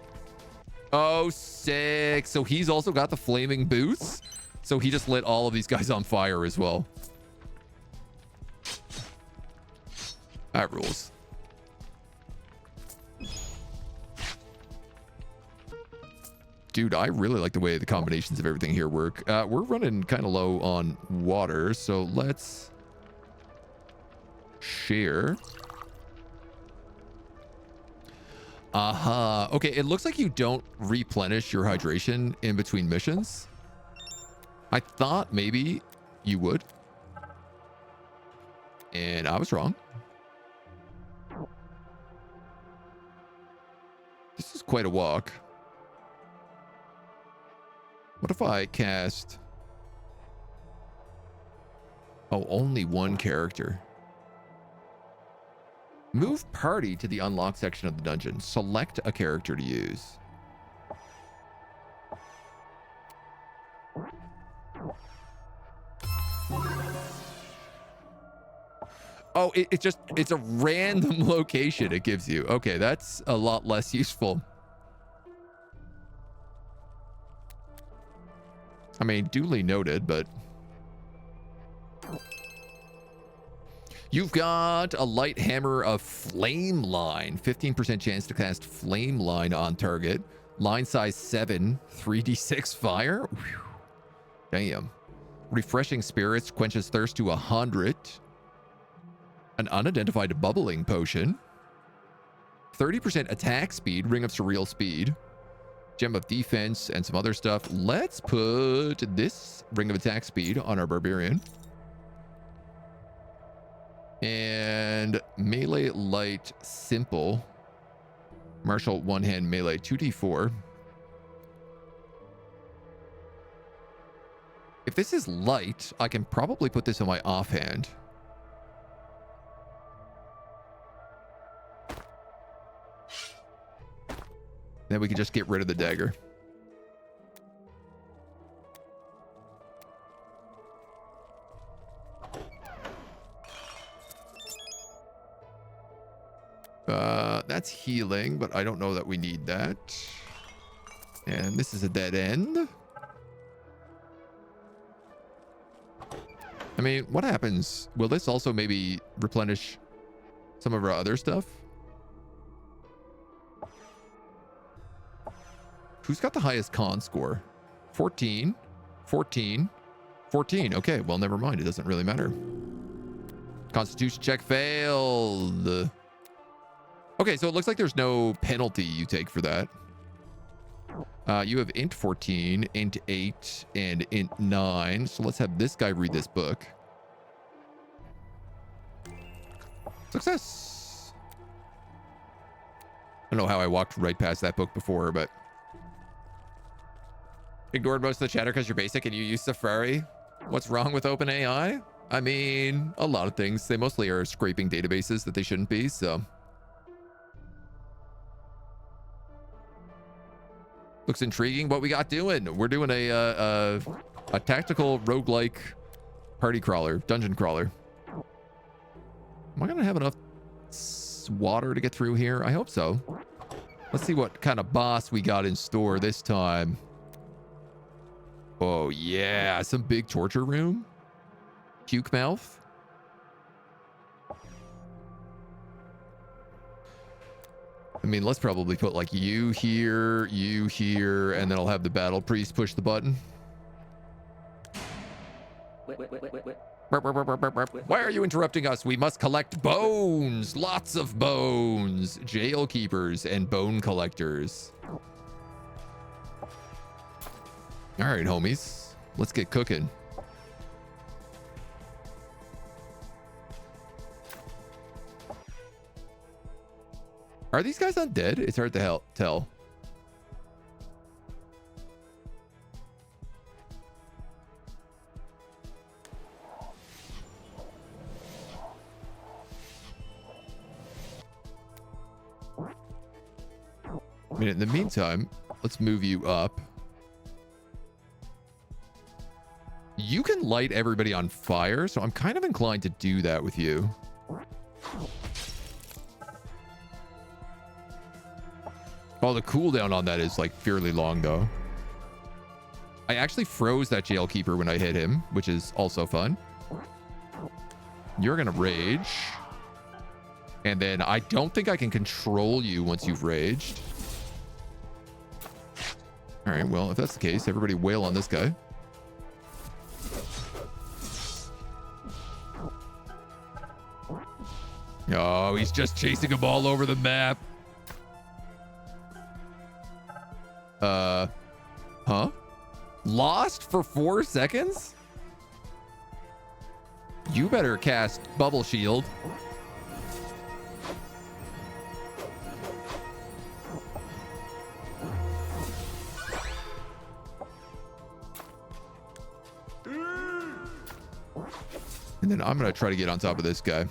A: Oh, sick. So he's also got the flaming boots. So he just lit all of these guys on fire as well. That rules. Dude, I really like the way the combinations of everything here work. We're running kind of low on water, so let's share. Aha. Okay, it looks like you don't replenish your hydration in between missions. I thought maybe you would. And I was wrong. This is quite a walk. What if I cast... Oh, only one character. Move party to the unlocked section of the dungeon. Select a character to use. Oh, it's a random location it gives you. Okay, that's a lot less useful. I mean, duly noted, but... You've got a light hammer of flame line. 15% chance to cast flame line on target. Line size 7, 3d6 fire. Whew. Damn. Refreshing spirits quenches thirst to 100. An unidentified bubbling potion. 30% attack speed, ring of surreal speed. Gem of defense and some other stuff. Let's put this ring of attack speed on our barbarian. And melee light simple. Martial one hand melee 2d4. If this is light, I can probably put this on my offhand. Then we can just get rid of the dagger. That's healing, but I don't know that we need that. And this is a dead end. I mean, what happens? Will this also maybe replenish some of our other stuff? Who's got the highest con score? 14, 14, 14. Okay, well, never mind. It doesn't really matter. Constitution check failed. Okay, so it looks like there's no penalty you take for that. You have int 14, int 8, and int 9. So let's have this guy read this book. Success. I don't know how I walked right past that book before, but... Ignored most of the chatter because you're basic and you use Safari. What's wrong with OpenAI? I mean, a lot of things. They mostly are scraping databases that they shouldn't be, so... Looks intriguing what we got doing. We're doing a tactical roguelike party crawler, dungeon crawler. Am I gonna have enough water to get through here? I hope so. Let's see what kind of boss we got in store this time. Oh yeah, some big torture room. Puke mouth. I mean, let's probably put like you here, and then I'll have the battle priest push the button. Why are you interrupting us? We must collect bones. Lots of bones. Jail keepers and bone collectors. All right, homies. Let's get cooking. Are these guys undead? It's hard to tell. I mean, in the meantime, let's move you up. You can light everybody on fire, so I'm kind of inclined to do that with you. Oh, the cooldown on that is like fairly long though. I actually froze that jail keeper when I hit him, which is also fun. You're gonna rage. And then I don't think I can control you once you've raged. All right, well, if that's the case, everybody wail on this guy. Oh, he's just chasing him all over the map. Huh? Lost for 4 seconds? You better cast Bubble Shield. And then I'm going to try to get on top of this guy.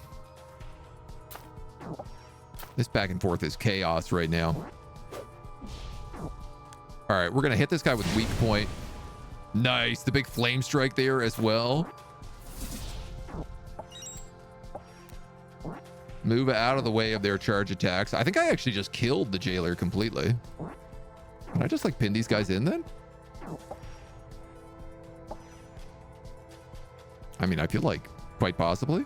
A: This back and forth is chaos right now. All right, we're going to hit this guy with weak point. Nice. The big flame strike there as well. Move out of the way of their charge attacks. I think I actually just killed the jailer completely. Can I just like pin these guys in then? I mean, I feel like quite possibly.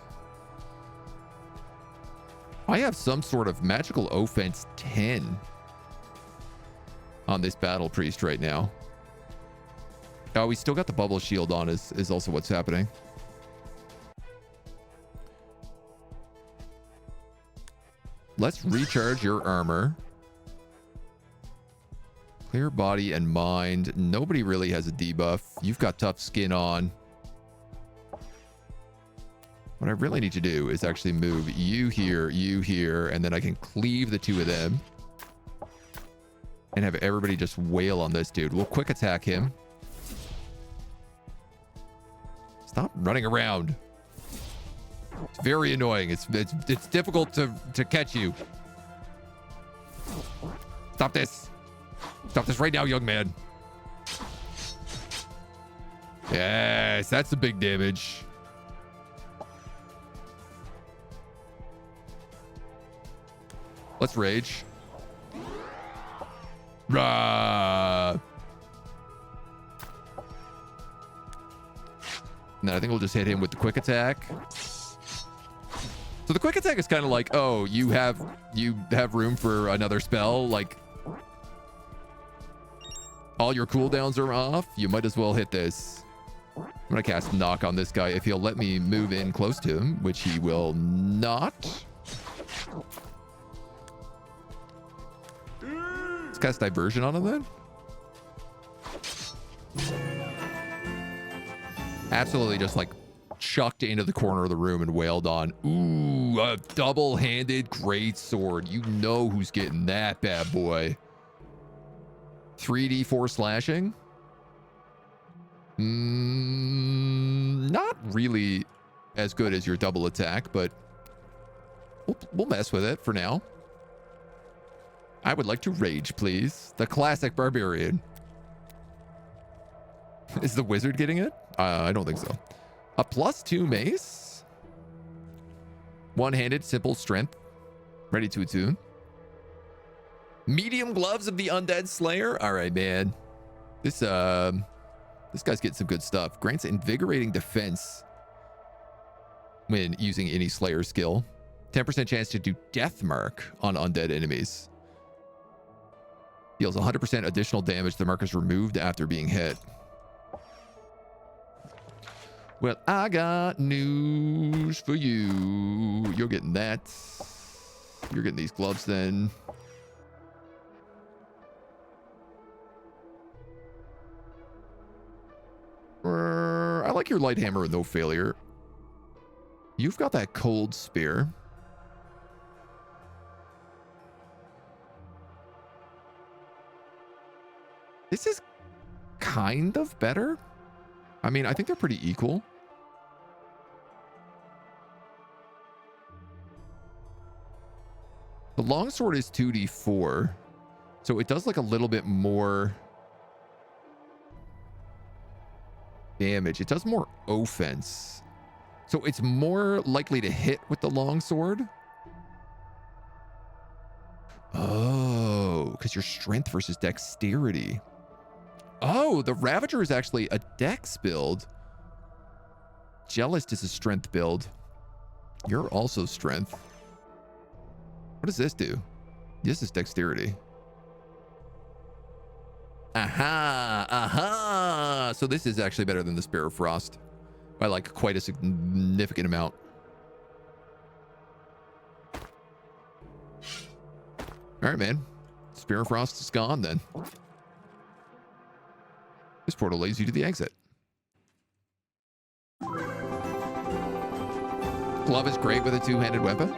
A: I have some sort of magical offense 10 on this battle priest right now. Oh, we still got the bubble shield on is also what's happening. Let's recharge your armor. Clear body and mind. Nobody really has a debuff. You've got tough skin on. What I really need to do is actually move you here, and then I can cleave the two of them. And have everybody just wail on this dude. We'll quick attack him. Stop running around. It's very annoying. It's difficult to catch you. Stop this. Stop this right now, young man. Yes, that's the big damage. Let's rage. Rah. And then I think we'll just hit him with the quick attack. So the quick attack is kind of like, oh, you have room for another spell. Like, all your cooldowns are off. You might as well hit this. I'm going to cast knock on this guy if he'll let me move in close to him, which he will not. Let's cast diversion on him then. Absolutely just like chucked into the corner of the room and wailed on. Ooh, a double-handed great sword. You know who's getting that bad boy. 3d4 slashing. Not really as good as your double attack, but we'll mess with it for now. I would like to rage, please. The classic barbarian. Is the wizard getting it? I don't think so. A +2 mace. One-handed, simple strength. Ready to attune. Medium gloves of the undead slayer. All right, man. This guy's getting some good stuff. Grants invigorating defense when using any slayer skill. 10% chance to do death mark on undead enemies. Deals 100% additional damage. The mark is removed after being hit. Well, I got news for you. You're getting that. You're getting these gloves then. I like your light hammer with no failure. You've got that cold spear. This is kind of better. I mean, I think they're pretty equal. The longsword is 2d4, so it does like a little bit more damage. It does more offense, so it's more likely to hit with the longsword. Oh, because your strength versus dexterity. Oh, the Ravager is actually a dex build. Jealous is a strength build. You're also strength. What does this do? This is dexterity. Aha, aha. So this is actually better than the Spear of Frost by like quite a significant amount. All right, man. Spear of Frost is gone then. This portal leads you to the exit. Glove is great with a two-handed weapon.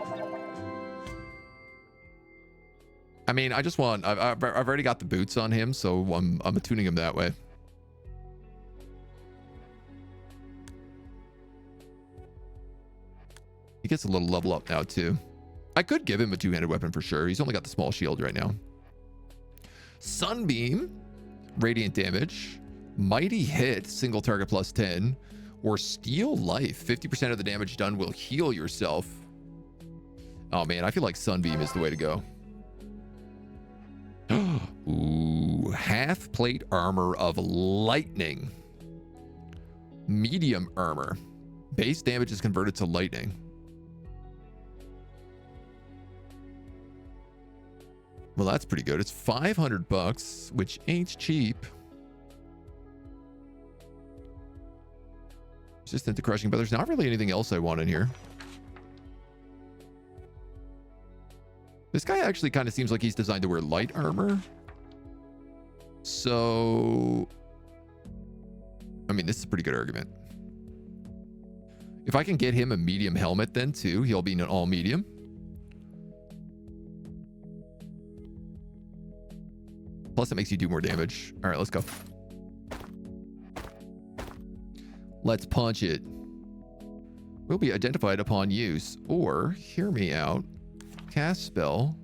A: I mean, I just want... I've already got the boots on him, so I'm attuning him that way. He gets a little level up now, too. I could give him a two-handed weapon for sure. He's only got the small shield right now. Sunbeam. Radiant damage. Mighty hit. Single target +10. Or steal life. 50% of the damage done will heal yourself. Oh, man. I feel like Sunbeam is the way to go. Ooh, half plate armor of lightning. Medium armor. Base damage is converted to lightning. Well, that's pretty good. It's $500, which ain't cheap. Resistant to crushing, but there's not really anything else I want in here. This guy actually kind of seems like he's designed to wear light armor. So, I mean, this is a pretty good argument. If I can get him a medium helmet then too, he'll be an all medium. Plus it makes you do more damage. All right, let's go. Let's punch it. Will be identified upon use, or hear me out. Cast spell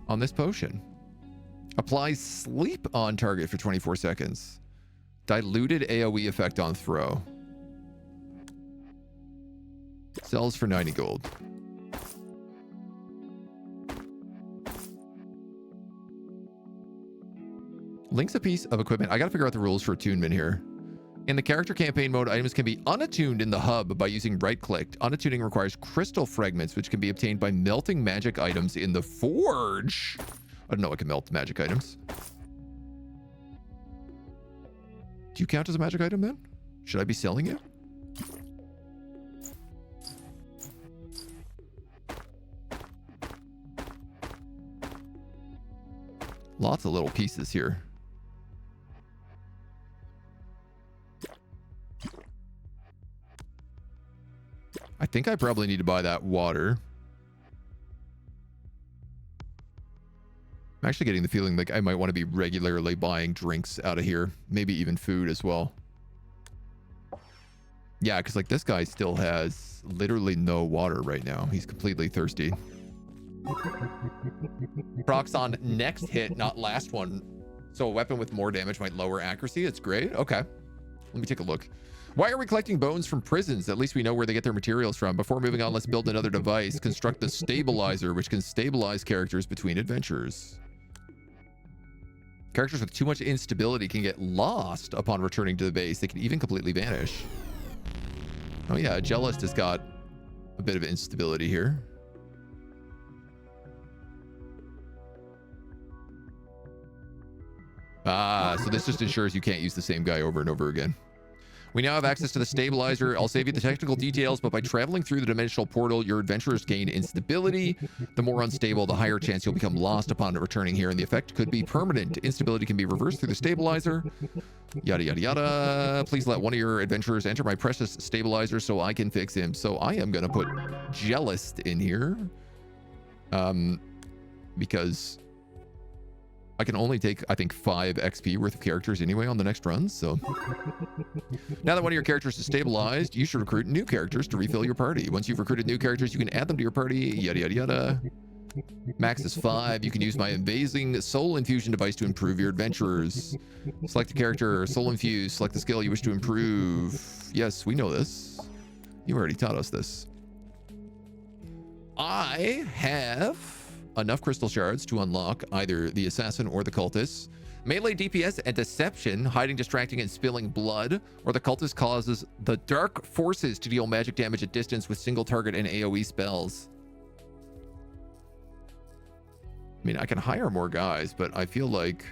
A: on this potion. Applies sleep on target for 24 seconds. Diluted AoE effect on throw. Sells for 90 gold. Links a piece of equipment. I gotta figure out the rules for attunement here. In the character campaign mode, items can be unattuned in the hub by using right-click. Unattuning requires crystal fragments, which can be obtained by melting magic items in the forge. I don't know, I can melt magic items. Do you count as a magic item then? Should I be selling it? Lots of little pieces here. I think I probably need to buy that water. I'm actually getting the feeling like I might want to be regularly buying drinks out of here. Maybe even food as well. Yeah, because like this guy still has literally no water right now. He's completely thirsty. Procs on next hit, not last one. So a weapon with more damage might lower accuracy. It's great. Okay. Let me take a look. Why are we collecting bones from prisons? At least we know where they get their materials from. Before moving on, let's build another device. Construct the stabilizer, which can stabilize characters between adventures. Characters with too much instability can get lost upon returning to the base. They can even completely vanish. Oh yeah, Jealous has got a bit of instability here. Ah, so this just ensures you can't use the same guy over and over again. We now have access to the stabilizer. I'll save you the technical details, but by traveling through the dimensional portal, your adventurers gain instability. The more unstable, the higher chance you'll become lost upon returning here, and the effect could be permanent. Instability can be reversed through the stabilizer. Yada, yada, yada. Please let one of your adventurers enter my precious stabilizer so I can fix him. So I am going to put Jealous in here. Because I can only take, I think, 5 XP worth of characters anyway on the next run, so. Now that one of your characters is stabilized, you should recruit new characters to refill your party. Once you've recruited new characters, you can add them to your party, yada, yada, yada. Max is 5. You can use my amazing soul infusion device to improve your adventurers. Select a character, soul infuse, select the skill you wish to improve. Yes, we know this. You already taught us this. I have enough crystal shards to unlock either the assassin or the cultist. Melee DPS and deception, hiding, distracting, and spilling blood, or the cultist causes the dark forces to deal magic damage at distance with single target and AoE spells. I mean, I can hire more guys, but I feel like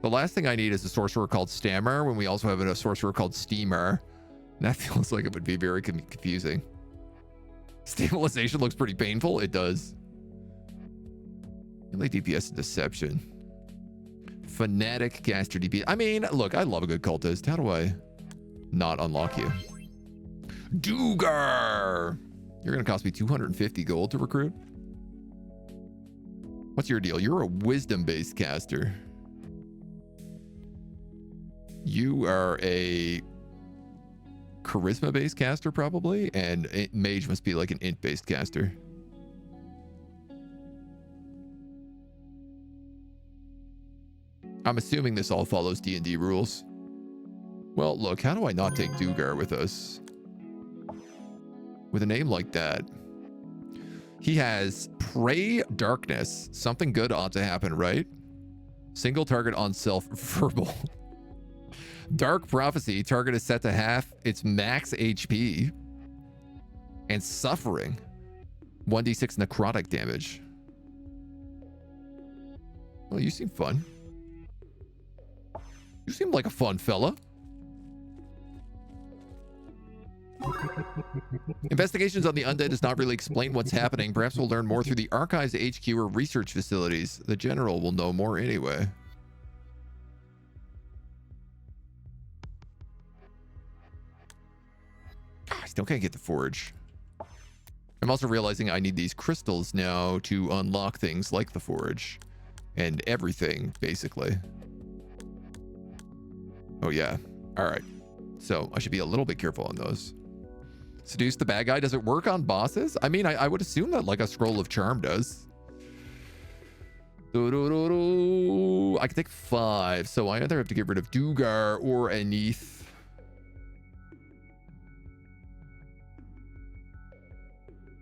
A: the last thing I need is a sorcerer called Stammer when we also have a sorcerer called Steamer. That feels like it would be very confusing. Stabilization looks pretty painful. It does. Melee DPS and deception. Fanatic caster DPS. I mean, look, I love a good cultist. How do I not unlock you? Dugar! You're going to cost me 250 gold to recruit? What's your deal? You're a wisdom-based caster. You are a charisma-based caster, probably, and mage must be like an int-based caster. I'm assuming this all follows D&D rules. Well, look, how do I not take Dugar with us? With a name like that. He has Pray Darkness. Something good ought to happen, right? Single target on self verbal. Dark Prophecy. Target is set to half its max HP. And Suffering. 1d6 necrotic damage. Well, you seem fun. You seem like a fun fella. Investigations on the undead does not really explain what's happening. Perhaps we'll learn more through the Archives HQ or research facilities. The general will know more anyway. I still can't get the forge. I'm also realizing I need these crystals now to unlock things like the forge. And everything, basically. Oh, yeah. All right. So I should be a little bit careful on those. Seduce the bad guy. Does it work on bosses? I mean, I would assume that like a scroll of charm does. I can take 5. So I either have to get rid of Dugar or Anith.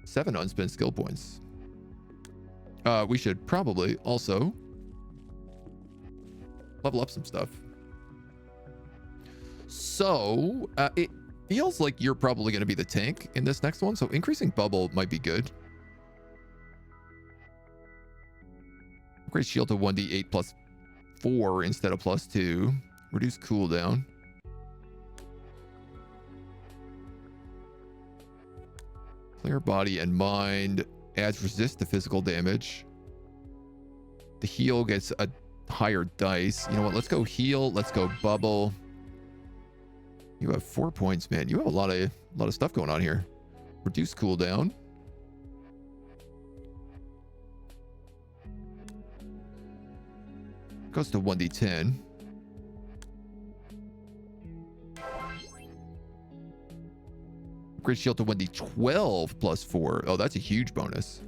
A: Seven unspent skill points. We should probably also level up some stuff. So it feels like you're probably going to be the tank in this next one. So increasing bubble might be good. Upgrade shield to 1d8 plus 4 instead of plus 2. Reduce cooldown. Clear body and mind. Adds resist to physical damage. The heal gets a higher dice. You know what? Let's go heal. Let's go bubble. You have 4 points, man. You have a lot of stuff going on here. Reduce cooldown. Goes to 1d10. Upgrade shield to 1d12 plus 4. Oh, that's a huge bonus.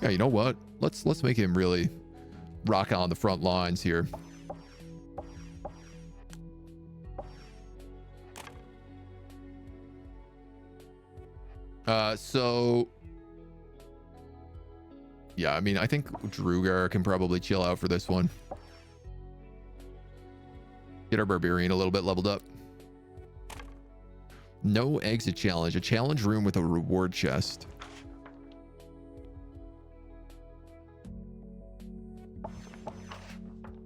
A: Yeah, you know what? Let's make him really rock on the front lines here. So yeah, I mean, I think Drugar can probably chill out for this one. Get our Barbarian a little bit leveled up. No exit challenge. A challenge room with a reward chest.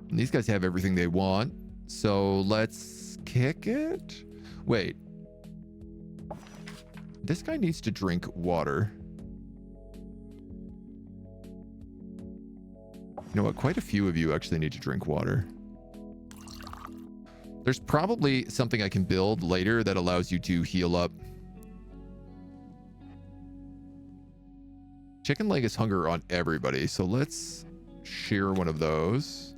A: And these guys have everything they want. So let's kick it. Wait. This guy needs to drink water. You know what? Quite a few of you actually need to drink water. There's probably something I can build later that allows you to heal up. Chicken leg is hunger on everybody, so let's share one of those.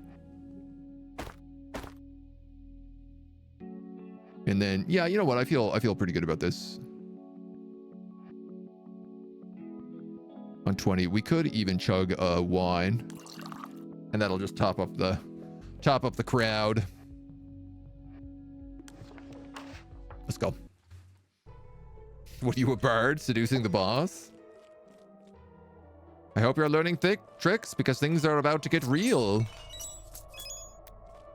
A: And then, yeah, you know what? I feel pretty good about this. On 20, we could even chug a wine, and that'll just top up the crowd. Let's go. What are you, a bard seducing the boss? I hope you're learning thick tricks because things are about to get real.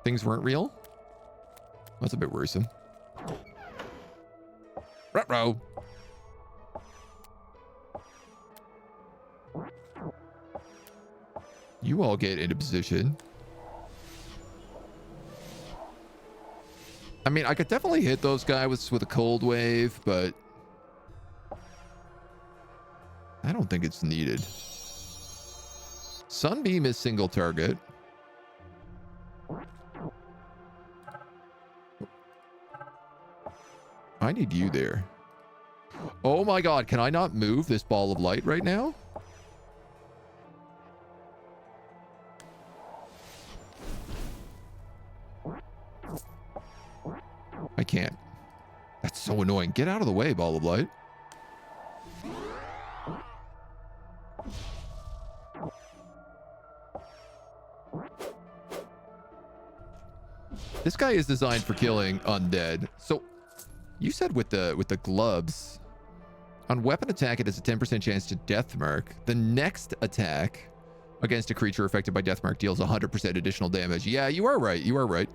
A: Things weren't real? That's a bit worrisome. Ruh-roh. You all get into position. I mean, I could definitely hit those guys with a cold wave, but I don't think it's needed. Sunbeam is single target. I need you there. Oh my god, can I not move this ball of light right now? I can't. That's so annoying. Get out of the way, ball of light. This guy is designed for killing undead. So you said with the gloves, on weapon attack, it has a 10% chance to death mark. The next attack against a creature affected by death mark deals 100% additional damage. Yeah, you are right. You are right.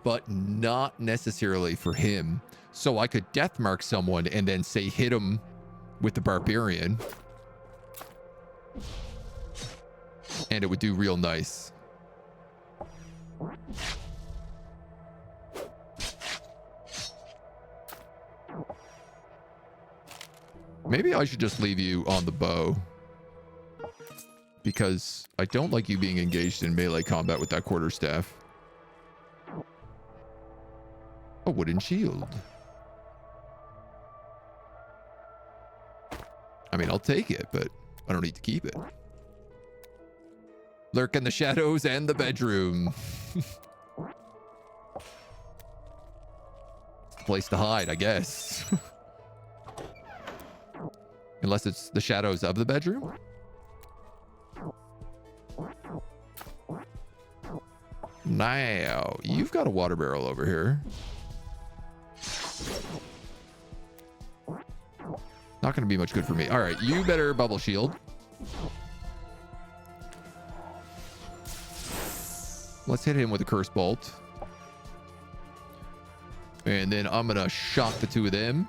A: But not necessarily for him. So I could death mark someone and then say hit him with the barbarian. And it would do real nice. Maybe I should just leave you on the bow. Because I don't like you being engaged in melee combat with that quarterstaff. A wooden shield. I mean, I'll take it, but I don't need to keep it. Lurk in the shadows and the bedroom. Place to hide, I guess. Unless it's the shadows of the bedroom. Now, you've got a water barrel over here. going to be much good for me. All right, you better bubble shield. Let's hit him with a curse bolt. And then I'm going to shock the two of them.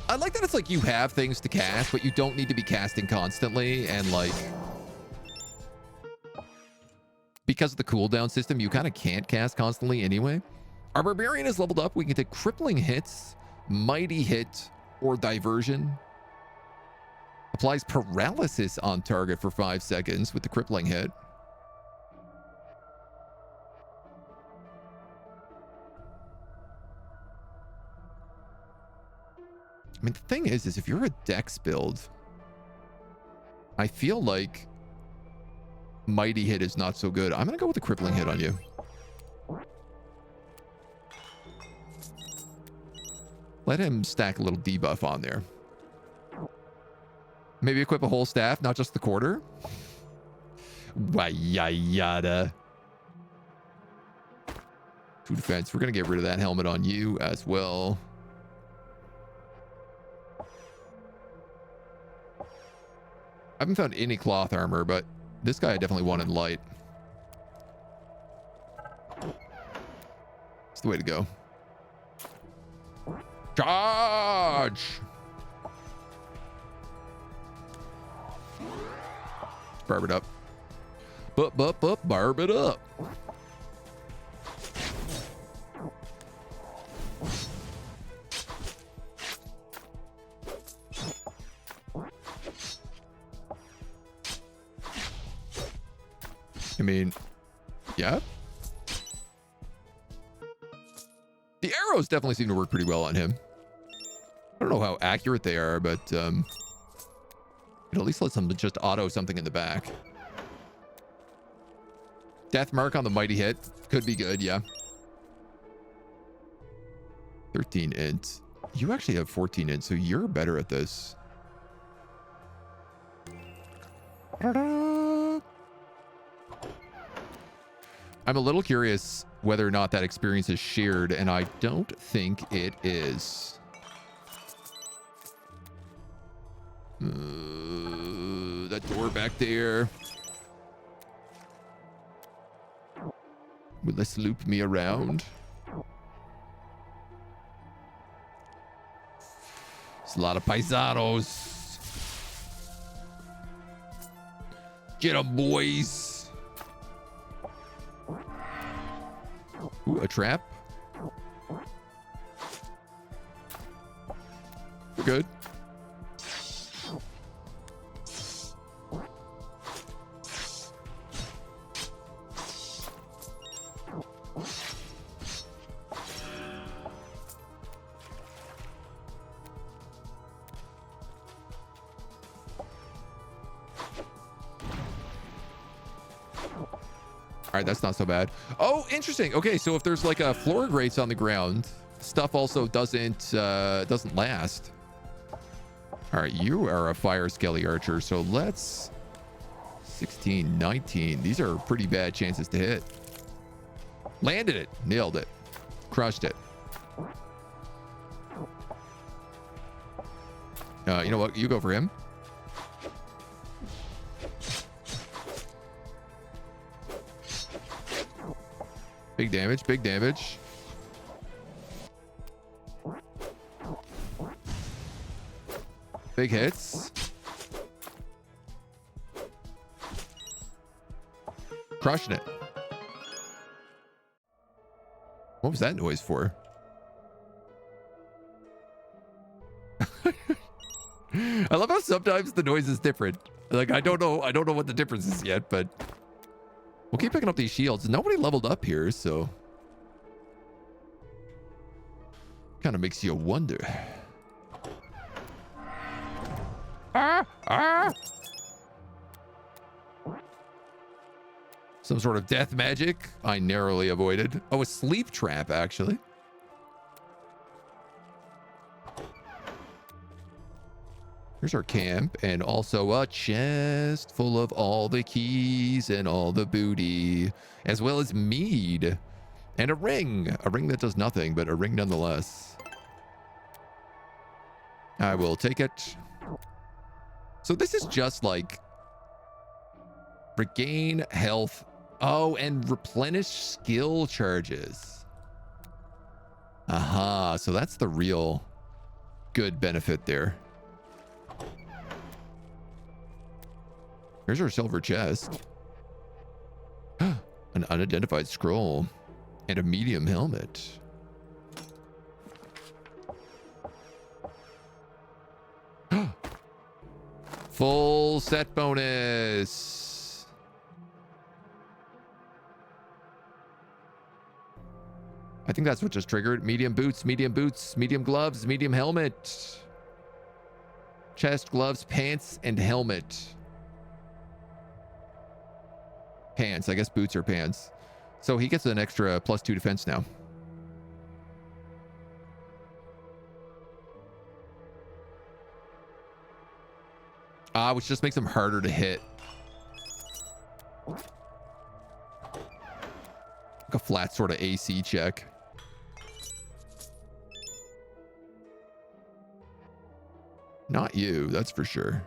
A: I like that it's like you have things to cast, but you don't need to be casting constantly. And like, because of the cooldown system, you kind of can't cast constantly anyway. Our Barbarian is leveled up. We can take crippling hits, mighty hit, or diversion. Applies paralysis on target for 5 seconds with the crippling hit. I mean, the thing is if you're a dex build, I feel like mighty hit is not so good. I'm going to go with the crippling hit on you. Let him stack a little debuff on there. Maybe equip a whole staff, not just the quarter. Wayada. 2 defense. We're going to get rid of that helmet on you as well. I haven't found any cloth armor, but this guy I definitely want in light. It's the way to go. Charge! Barb it up. Barb it up. I mean, yeah. The arrows definitely seem to work pretty well on him. I don't know how accurate they are, but it at least lets them just auto something in the back. Death mark on the mighty hit could be good, yeah. 13 int. You actually have 14 int, so you're better at this. I'm a little curious whether or not that experience is shared, and I don't think it is. That door back there. Will this loop me around? It's a lot of paisanos. Get 'em, boys. Ooh, a trap. We're good. All right, that's not so bad. Oh, interesting. Okay, so if there's like a floor grates on the ground, stuff also doesn't last. All right, you are a fire skelly archer, so let's 16, 19. These are pretty bad chances to hit. Landed it, nailed it, crushed it. You know what? You go for him. Big damage, big damage. Big hits. Crushing it. What was that noise for? I love how sometimes the noise is different. Like, I don't know what the difference is yet, but we'll keep picking up these shields. Nobody leveled up here, so kind of makes you wonder. Some sort of death magic I narrowly avoided. Oh, a sleep trap, actually. Here's our camp, and also a chest full of all the keys and all the booty, as well as mead and a ring that does nothing, but a ring nonetheless. I will take it. So this is just like regain health. Oh, and replenish skill charges. Aha, so that's the real good benefit there. Here's our silver chest. An unidentified scroll and a medium helmet. Full set bonus. I think that's what just triggered. Medium boots, medium gloves, medium helmet. Chest, gloves, pants, and helmet. Pants. I guess boots are pants. So he gets an extra +2 defense now. Which just makes him harder to hit. Like a flat sort of AC check. Not you, that's for sure.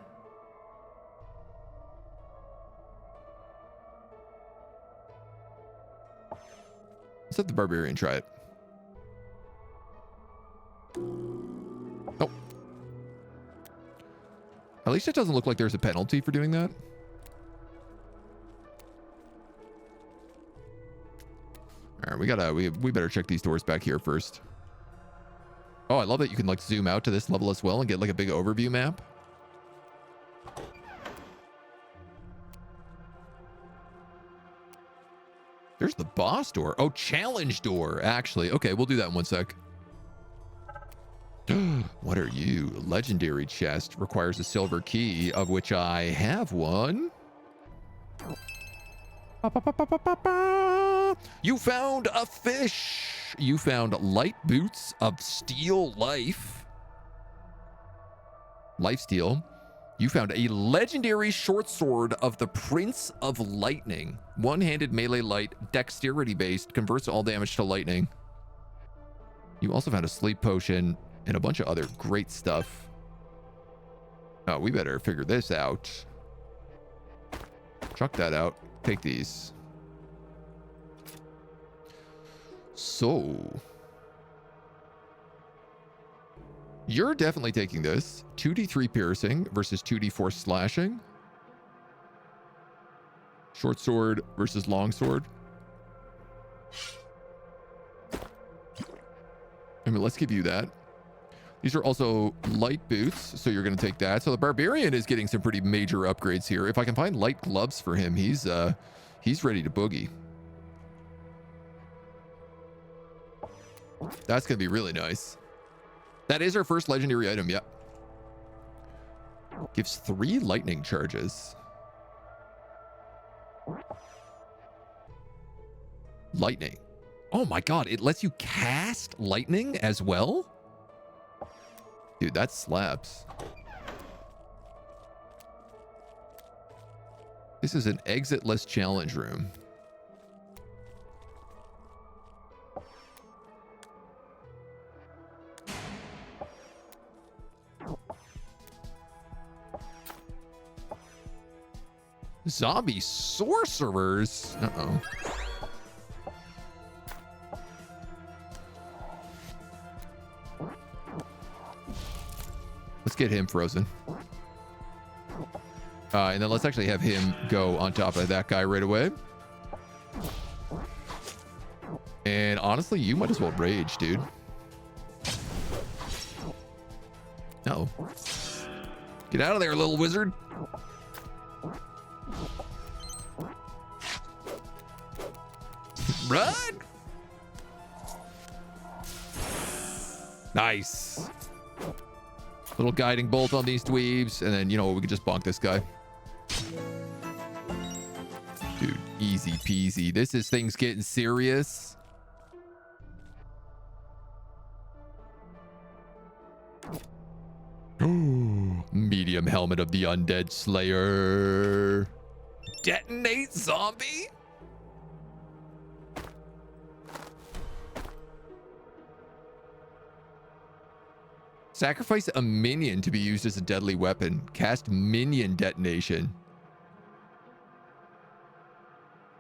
A: Let's let the barbarian try it. Oh. At least it doesn't look like there's a penalty for doing that. All right, we better check these doors back here first. Oh, I love that you can like zoom out to this level as well and get like a big overview map. There's the boss door. Oh, challenge door, actually. Okay, we'll do that in 1 sec. What are you? Legendary chest requires a silver key, of which I have one. You found a fish. You found light boots of steel life. Lifesteal. You found a legendary short sword of the Prince of Lightning. One-handed melee light, dexterity based, converts all damage to lightning. You also found a sleep potion and a bunch of other great stuff. Oh, we better figure this out. Chuck that out. Take these. So you're definitely taking this. 2d3 piercing versus 2d4 slashing. Short sword versus long sword. I mean, let's give you that. These are also light boots, so you're going to take that. So the barbarian is getting some pretty major upgrades here. If I can find light gloves for him, he's ready to boogie. That's going to be really nice. That is our first legendary item, yep. Gives 3 lightning charges. Lightning. Oh my god, it lets you cast lightning as well? Dude, that slaps. This is an exitless challenge room. Zombie sorcerers? Uh-oh. Let's get him frozen. And then let's actually have him go on top of that guy right away. And honestly, you might as well rage, dude. Uh-oh. Get out of there, little wizard. Run! Nice. Little guiding bolt on these dweebs, and then, you know, we could just bonk this guy. Dude, easy peasy. This is things getting serious. Medium helmet of the undead slayer. Detonate zombie? Sacrifice a minion to be used as a deadly weapon. Cast minion detonation.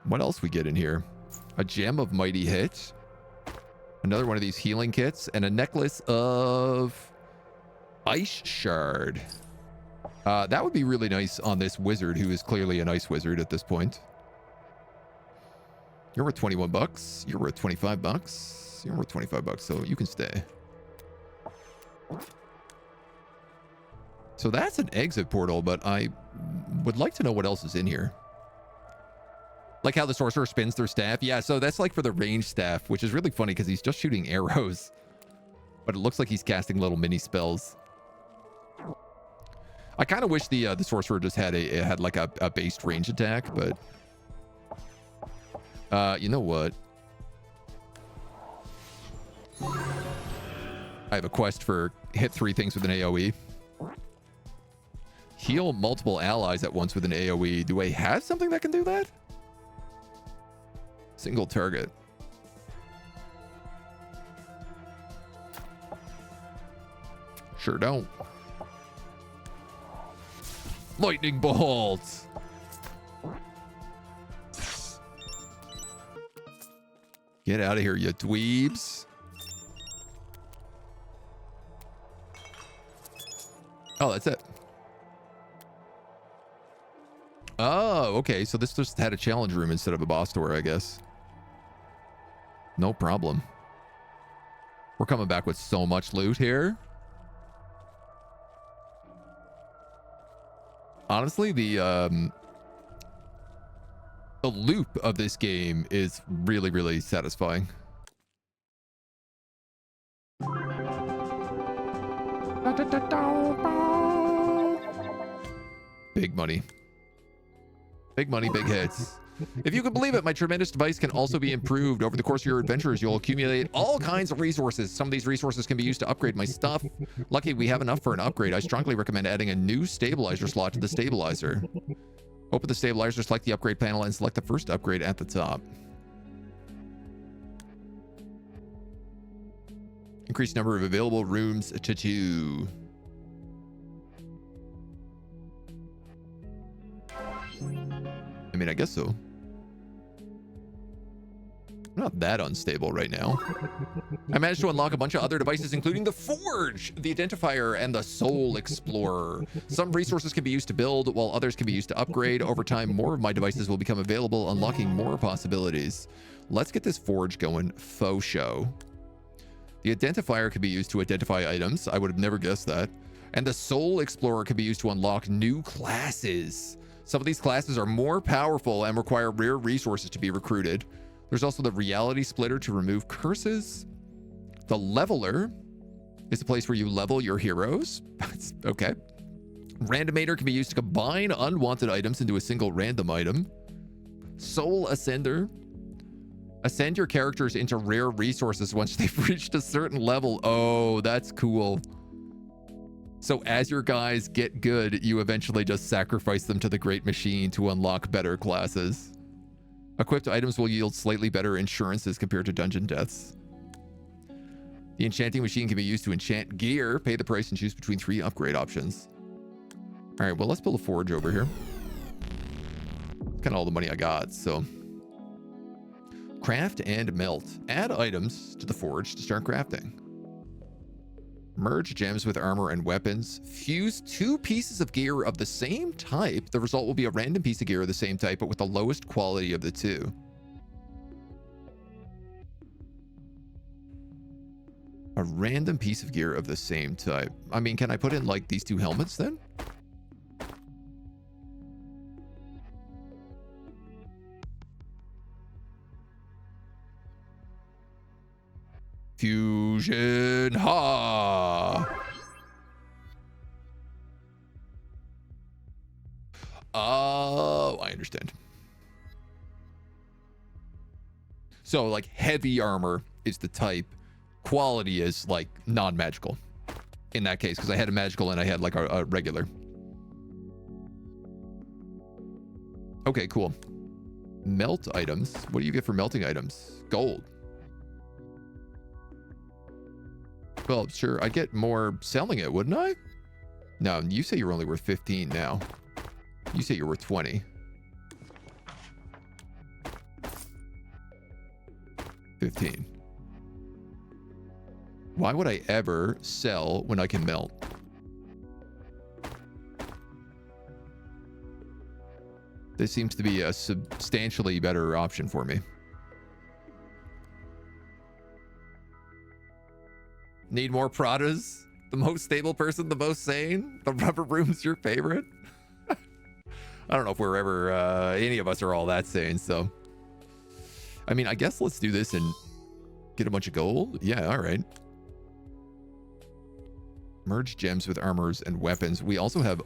A: What else we get in here? A gem of mighty hit. Another one of these healing kits. And a necklace of ice shard. That would be really nice on this wizard, who is clearly an ice wizard at this point. You're worth 21 bucks. You're worth 25 bucks. You're worth 25 bucks, so you can stay. So that's an exit portal, but I would like to know what else is in here. Like how the sorcerer spins their staff. Yeah, so that's like for the ranged staff, which is really funny because he's just shooting arrows. But it looks like he's casting little mini spells. I kind of wish the sorcerer just had like a based range attack, but you know what? I have a quest for hit 3 things with an AoE. Heal multiple allies at once with an AoE. Do I have something that can do that? Single target. Sure don't. Lightning bolts. Get out of here, you dweebs. Oh, that's it. Oh, okay. So this just had a challenge room instead of a boss door, I guess. No problem. We're coming back with so much loot here. Honestly, the loop of this game is really, really satisfying. Big money. Big money, big hits. If you can believe it, my tremendous device can also be improved. Over the course of your adventures, you'll accumulate all kinds of resources. Some of these resources can be used to upgrade my stuff. Lucky we have enough for an upgrade. I strongly recommend adding a new stabilizer slot to the stabilizer. Open the stabilizer, select the upgrade panel, and select the first upgrade at the top. Increase number of available rooms to 2. I mean, I guess so. I'm not that unstable right now. I managed to unlock a bunch of other devices, including the Forge, the Identifier, and the Soul Explorer. Some resources can be used to build, while others can be used to upgrade. Over time, more of my devices will become available, unlocking more possibilities. Let's get this Forge going. Faux show. The Identifier can be used to identify items. I would have never guessed that. And the Soul Explorer can be used to unlock new classes. Some of these classes are more powerful and require rare resources to be recruited. There's also the Reality Splitter to remove curses. The Leveler is a place where you level your heroes. That's okay. Randomator can be used to combine unwanted items into a single random item. Soul Ascender. Ascend your characters into rare resources once they've reached a certain level. Oh, that's cool. So as your guys get good, you eventually just sacrifice them to the Great Machine to unlock better classes. Equipped items will yield slightly better insurances compared to dungeon deaths. The enchanting machine can be used to enchant gear. Pay the price and choose between 3 upgrade options. All right, well, let's build a forge over here. It's kind of all the money I got, so. Craft and melt. Add items to the forge to start crafting. Merge gems with armor and weapons. Fuse 2 pieces of gear of the same type. The result will be a random piece of gear of the same type, but with the lowest quality of the 2. A random piece of gear of the same type. I mean, can I put in like these 2 helmets then? Fusion ha. Oh, I understand. So like heavy armor is the type. Quality is like non-magical in that case, because I had a magical and I had like a regular. Okay, cool. Melt items. What do you get for melting items? Gold. Well, sure, I'd get more selling it, wouldn't I? No, you say you're only worth 15 now. You say you're worth 20. 15. Why would I ever sell when I can melt? This seems to be a substantially better option for me. Need more Pradas? The most stable person, the most sane? The rubber room's your favorite? I don't know if we're ever, any of us are all that sane, so. I mean, I guess let's do this and get a bunch of gold. Yeah, all right. Merge gems with armors and weapons. We also have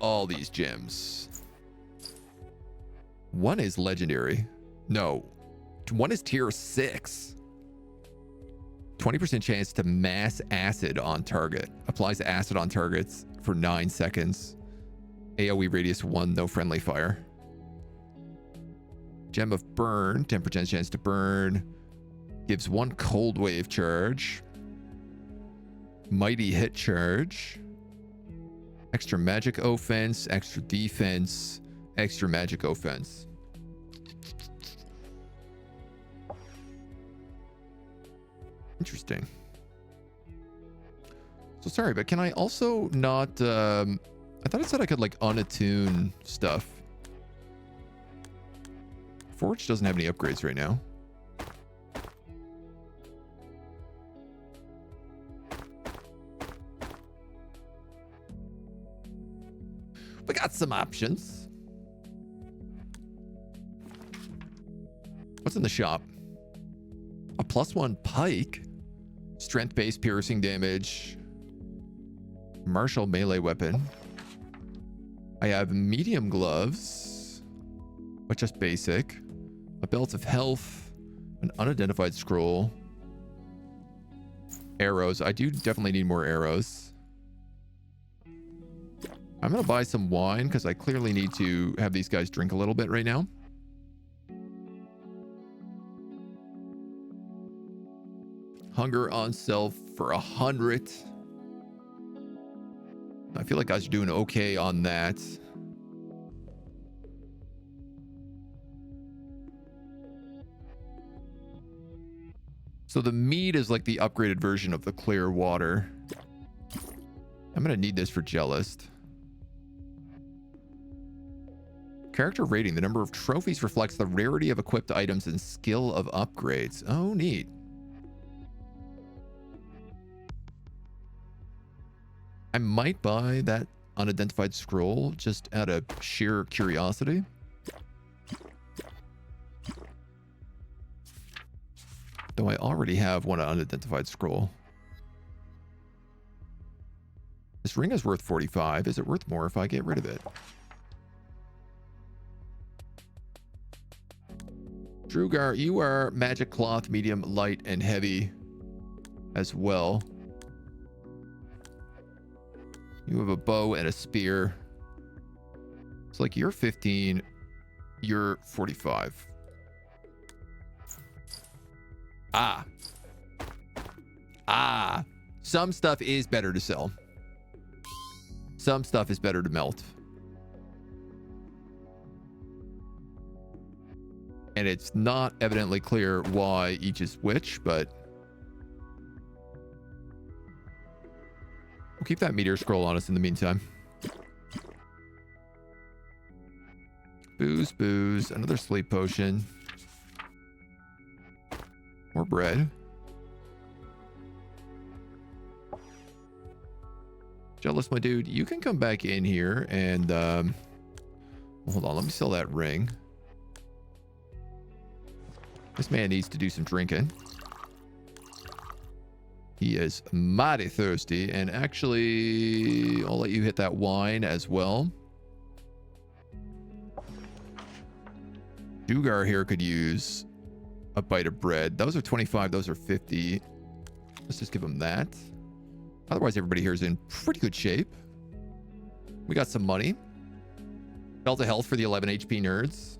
A: all these gems. One is legendary. No. One is tier 6. 20% chance to mass acid on target. Applies acid on targets for 9 seconds. AoE radius 1, no friendly fire. Gem of burn, 10% chance to burn. Gives 1 cold wave charge. Mighty hit charge. Extra magic offense, extra defense, extra magic offense. Interesting. So sorry, but can I also not, I thought it said I could like unattune stuff. Forge doesn't have any upgrades right now. We got some options. What's in the shop? A +1 pike. Strength-based piercing damage. Martial melee weapon. I have medium gloves, but just basic. A belt of health. An unidentified scroll. Arrows. I do definitely need more arrows. I'm going to buy some wine because I clearly need to have these guys drink a little bit right now. Hunger on self for 100. I feel like guys are doing okay on that. So the mead is like the upgraded version of the clear water. I'm going to need this for Jealous. Character rating. The number of trophies reflects the rarity of equipped items and skill of upgrades. Oh, neat. I might buy that unidentified scroll just out of sheer curiosity. Though I already have one unidentified scroll. This ring is worth 45. Is it worth more if I get rid of it? Drugar, you are magic cloth, medium, light, and heavy as well. You have a bow and a spear. It's like you're 15, you're 45. Some stuff is better to sell. Some stuff is better to melt. And it's not evidently clear why each is which, but we'll keep that meteor scroll on us in the meantime. Booze, booze, another sleep potion. More bread. Jealous, my dude, you can come back in here and hold on, let me sell that ring. This man needs to do some drinking. He is mighty thirsty, and actually I'll let you hit that wine as well. Dugar here could use a bite of bread. Those are 25, those are 50. Let's just give him that. Otherwise, everybody here is in pretty good shape. We got some money. Belt of health for the 11 HP nerds.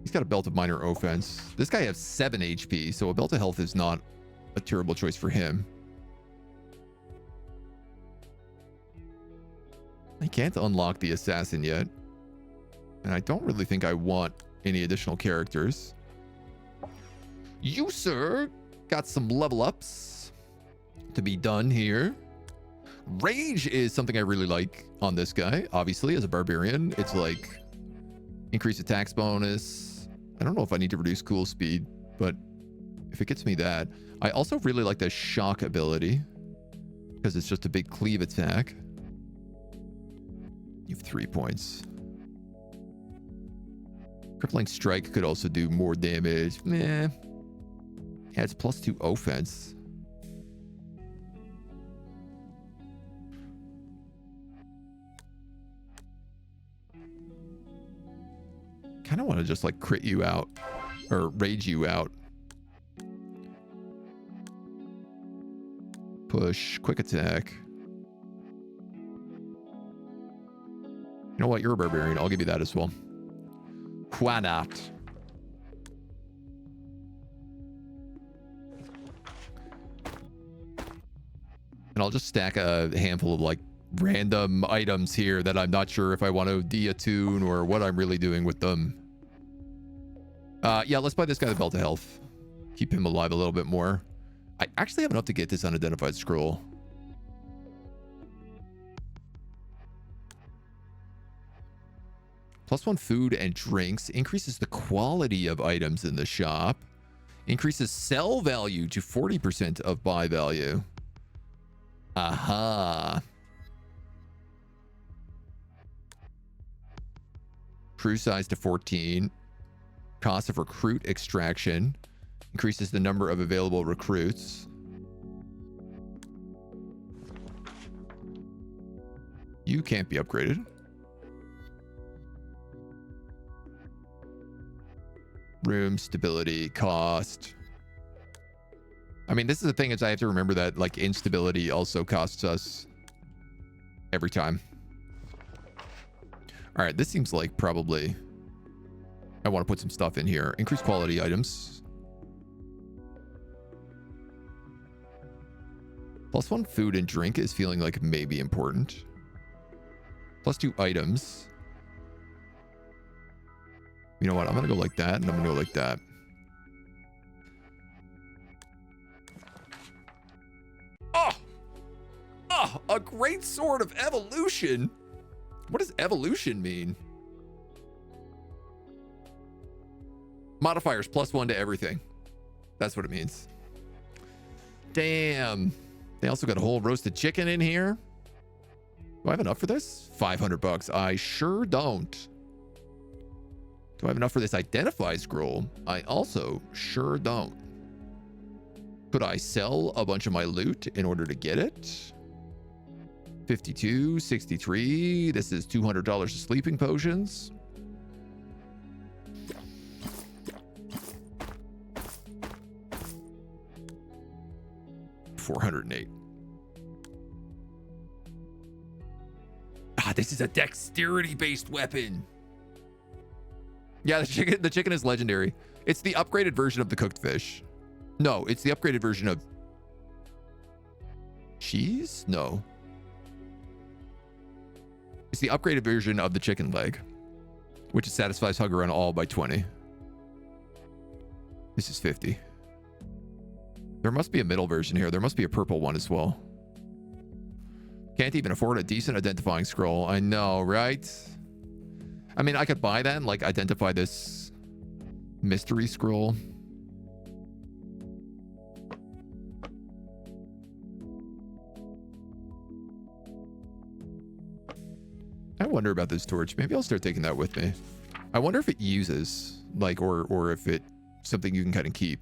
A: These got a belt of minor offense. This guy has 7 HP, so a belt of health is not a terrible choice for him. I can't unlock the assassin yet. And I don't really think I want any additional characters. You, sir, got some level ups to be done here. Rage is something I really like on this guy. Obviously, as a barbarian, it's like increased attacks bonus. I don't know if I need to reduce cool speed, but if it gets me that. I also really like the shock ability because it's just a big cleave attack. You have 3 points. Crippling strike could also do more damage. Meh. Yeah, it's +2 offense. Kind of want to just like crit you out or rage you out. Push, quick attack. You know what? You're a barbarian. I'll give you that as well. Why not? And I'll just stack a handful of like random items here that I'm not sure if I want to de-attune or what I'm really doing with them. Yeah, let's buy this guy the belt of health. Keep him alive a little bit more. I actually have enough to get this unidentified scroll. +1 food and drinks increases the quality of items in the shop. Increases sell value to 40% of buy value. Aha. Crew size to 14. Cost of recruit extraction. Increases the number of available recruits. You can't be upgraded. Room stability cost. I mean, this is the thing is I have to remember that like instability also costs us every time. All right, this seems like probably I want to put some stuff in here. Increase quality items. +1 food and drink is feeling like maybe important. +2 items. You know what? I'm going to go like that, and I'm going to go like that. Oh! Oh! A great sword of evolution! What does evolution mean? Modifiers +1 to everything. That's what it means. Damn. They also got a whole roasted chicken in here. Do I have enough for this? 500 bucks. I sure don't. Do I have enough for this identify scroll? I also sure don't. Could I sell a bunch of my loot in order to get it? 52, 63. This is $200 of sleeping potions. $408. Ah, this is a dexterity-based weapon. Yeah, the chicken is legendary. It's the upgraded version of the cooked fish. No, it's the upgraded version of cheese? No. It's the upgraded version of the chicken leg, which satisfies hunger on all by 20. This is 50. There must be a middle version here. There must be a purple one as well. Can't even afford a decent identifying scroll. I know, right? I mean, I could buy that and like identify this mystery scroll. I wonder about this torch. Maybe I'll start taking that with me. I wonder if it uses like, or if it's something you can kind of keep.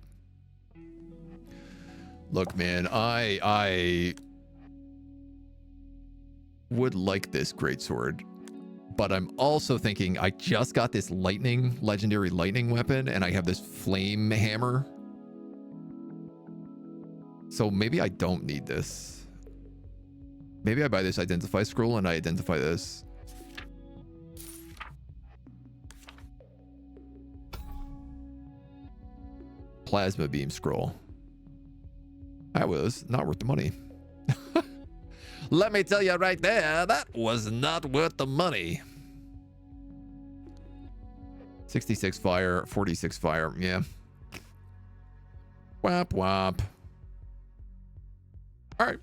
A: Look, man, I would like this greatsword, but I'm also thinking I just got this legendary lightning weapon, and I have this flame hammer. So maybe I don't need this. Maybe I buy this identify scroll and I identify this. plasma beam scroll. That was not worth the money. Let me tell you right there, that was not worth the money. 66 fire, 46 fire. Yeah. Whap, whap. All right.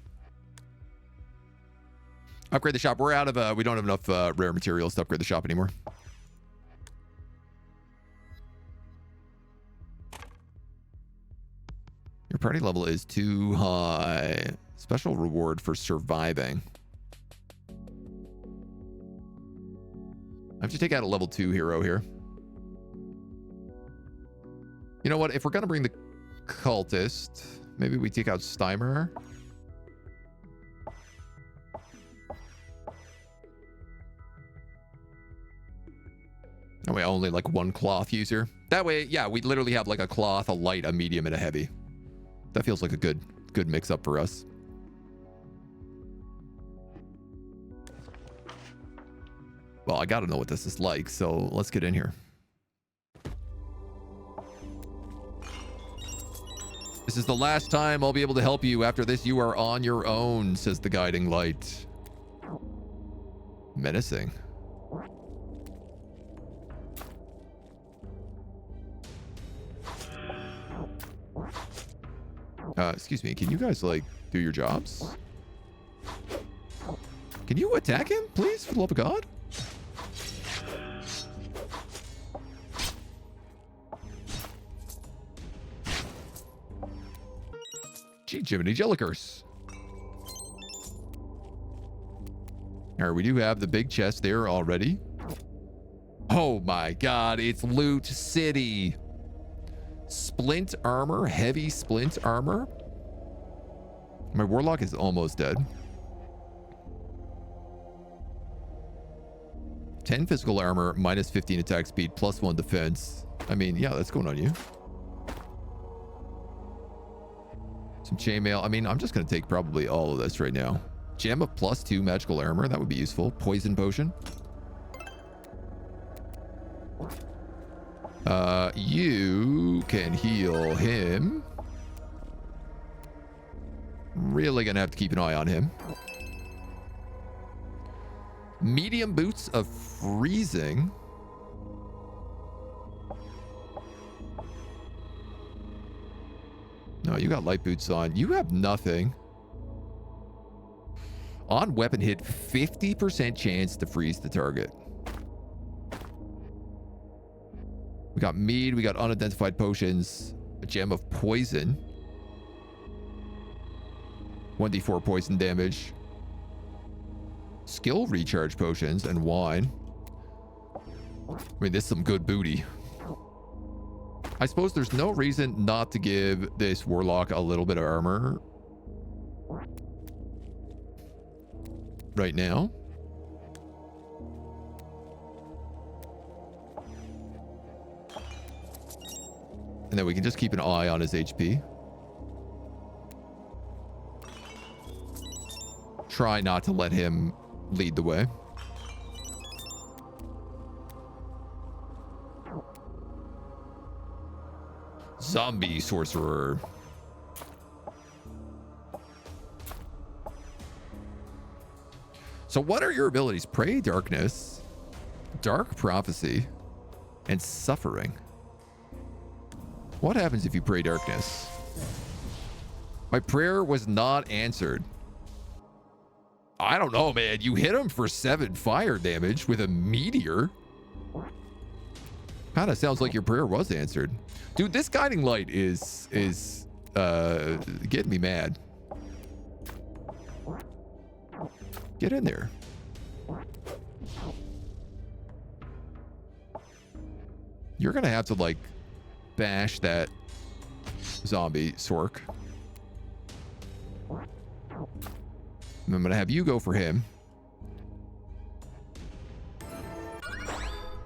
A: Upgrade the shop. We're out of, we don't have enough rare materials to upgrade the shop anymore. Your party level is too high. Special reward for surviving. I have to take out a level 2 hero here. You know what? If we're going to bring the cultist, maybe we take out Steimer. That way only like one cloth user. That way, yeah, we literally have like a cloth, a light, a medium, and a heavy. That feels like a good mix up for us. Well, I gotta know what this is like, so let's get in here. This is the last time I'll be able to help you. After this, you are on your own, says the guiding light. Menacing. Excuse me, can you guys, like, do your jobs? Can you attack him, please, for the love of God? Gee, Jiminy Jellicers. Alright, we do have the big chest there already. Oh my God, it's Loot City. Splint armor, heavy splint armor. My warlock is almost dead. 10 physical armor, minus 15 attack speed, plus 1 defense. I mean, yeah, that's going on you. Some chainmail. I mean, I'm just going to take probably all of this right now. Gem of plus 2 magical armor. That would be useful. Poison potion. You can heal him. Really gonna have to keep an eye on him. Medium boots of freezing. No, you got light boots on. You have nothing. On weapon hit, 50% chance to freeze the target. We got mead, we got unidentified potions, a gem of poison. 1d4 poison damage. Skill recharge potions and wine. I mean, this is some good booty. I suppose there's no reason not to give this warlock a little bit of armor right now. And then we can just keep an eye on his HP. Try not to let him lead the way. Zombie sorcerer. So what are your abilities? Pray darkness, dark prophecy, and suffering. What happens if you pray darkness? My prayer was not answered. I don't know, man. You hit him for 7 fire damage with a meteor. Kind of sounds like your prayer was answered. Dude, this guiding light is getting me mad. Get in there. You're gonna have to, like, bash that zombie sork. And I'm gonna have you go for him.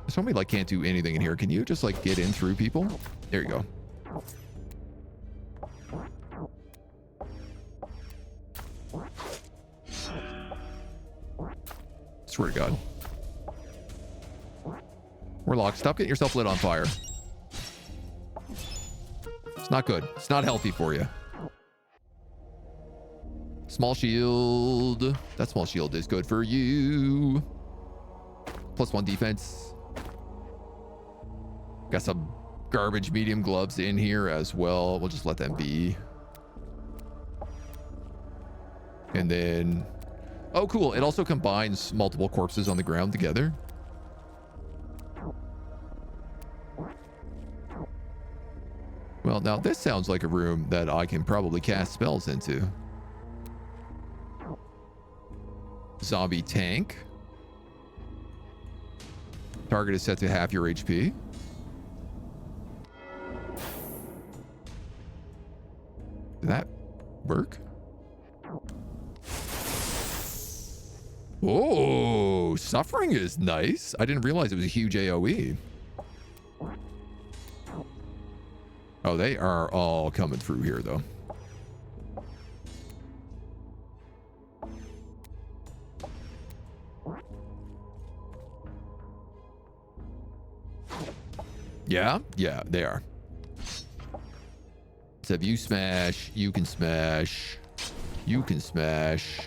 A: Somebody, like, can't do anything in here. Can you just, like, get in through people? There you go. Swear to God. Warlock, stop getting yourself lit on fire. It's not good. It's not healthy for you. Small shield. That small shield is good for you. +1 defense. Got some garbage medium gloves in here as well. We'll just let them be. And then... oh, cool. It also combines multiple corpses on the ground together. Well, now this sounds like a room that I can probably cast spells into. Zombie tank. Target is set to half your HP. Did that work? Oh, suffering is nice. I didn't realize it was a huge AoE. Oh, they are all coming through here, though. Yeah, they are. So if you smash, you can smash. You can smash.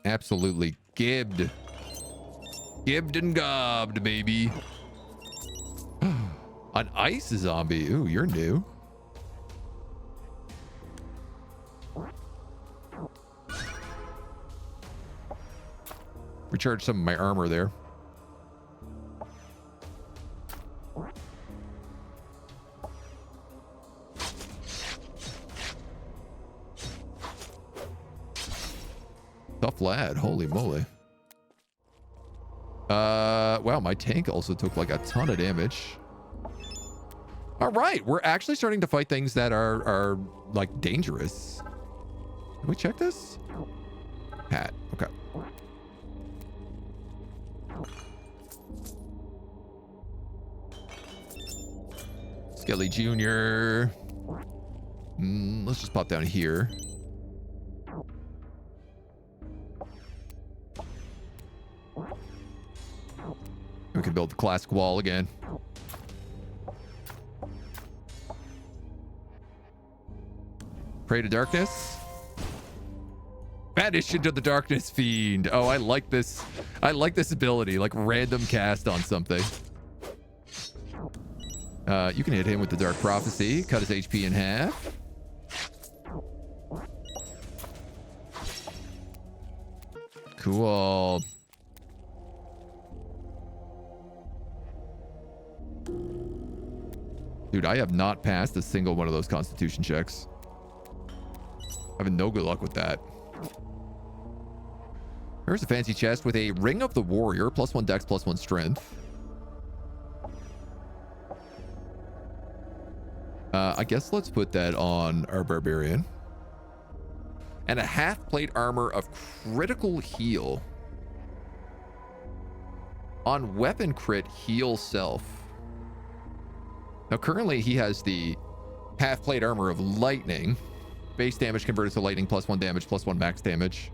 A: Absolutely gibbed. Gibbed and gobbed, baby. An ice zombie. Ooh, you're new. Recharge some of my armor there. Tough lad. Holy moly. Wow, my tank also took like a ton of damage. All right, we're actually starting to fight things that are like dangerous. Can we check this? Hat. Okay. Skelly Jr. Let's just pop down here. We can build the classic wall again. Pray to darkness. Vanish into the darkness, fiend. Oh, I like this. I like this ability, like random cast on something. You can hit him with the Dark Prophecy, cut his HP in half. Cool. Dude, I have not passed a single one of those Constitution checks. Having no good luck with that. Here's a fancy chest with a Ring of the Warrior, +1 Dex, +1 Strength. I guess let's put that on our Barbarian. And a half plate armor of critical heal. On weapon crit, heal self. Now, currently, he has the half plate armor of lightning. Base damage converted to lightning, +1 damage, +1 max damage.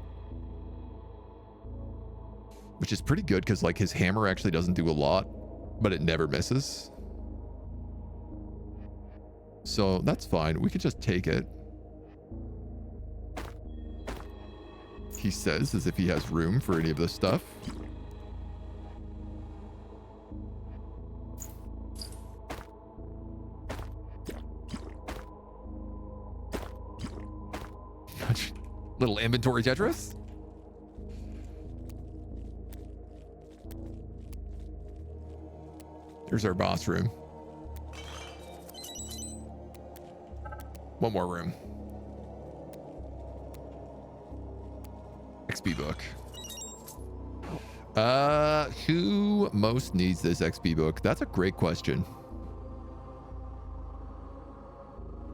A: Which is pretty good because, like, his hammer actually doesn't do a lot, but it never misses. So that's fine. We could just take it. He says as if he has room for any of this stuff. Little inventory Tetris. Here's our boss room. One more room. XP book. Who most needs this XP book? That's a great question.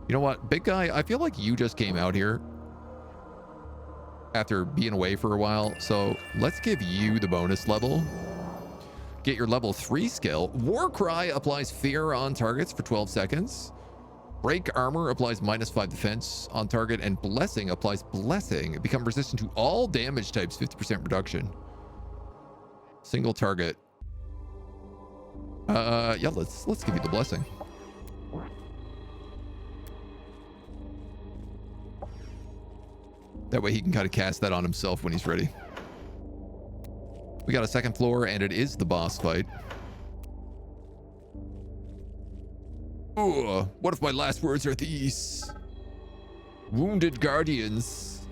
A: You know what, big guy, I feel like you just came out here after being away for a while, so let's give you the bonus level. Get your level 3 skill. Warcry applies fear on targets for 12 seconds. Break armor applies -5 defense on target, and blessing applies blessing. Become resistant to all damage types, 50% reduction. Single target. Yeah, let's give you the blessing. That way he can kind of cast that on himself when he's ready. We got a second floor, and it is the boss fight. Ugh, what if my last words are these? Wounded guardians.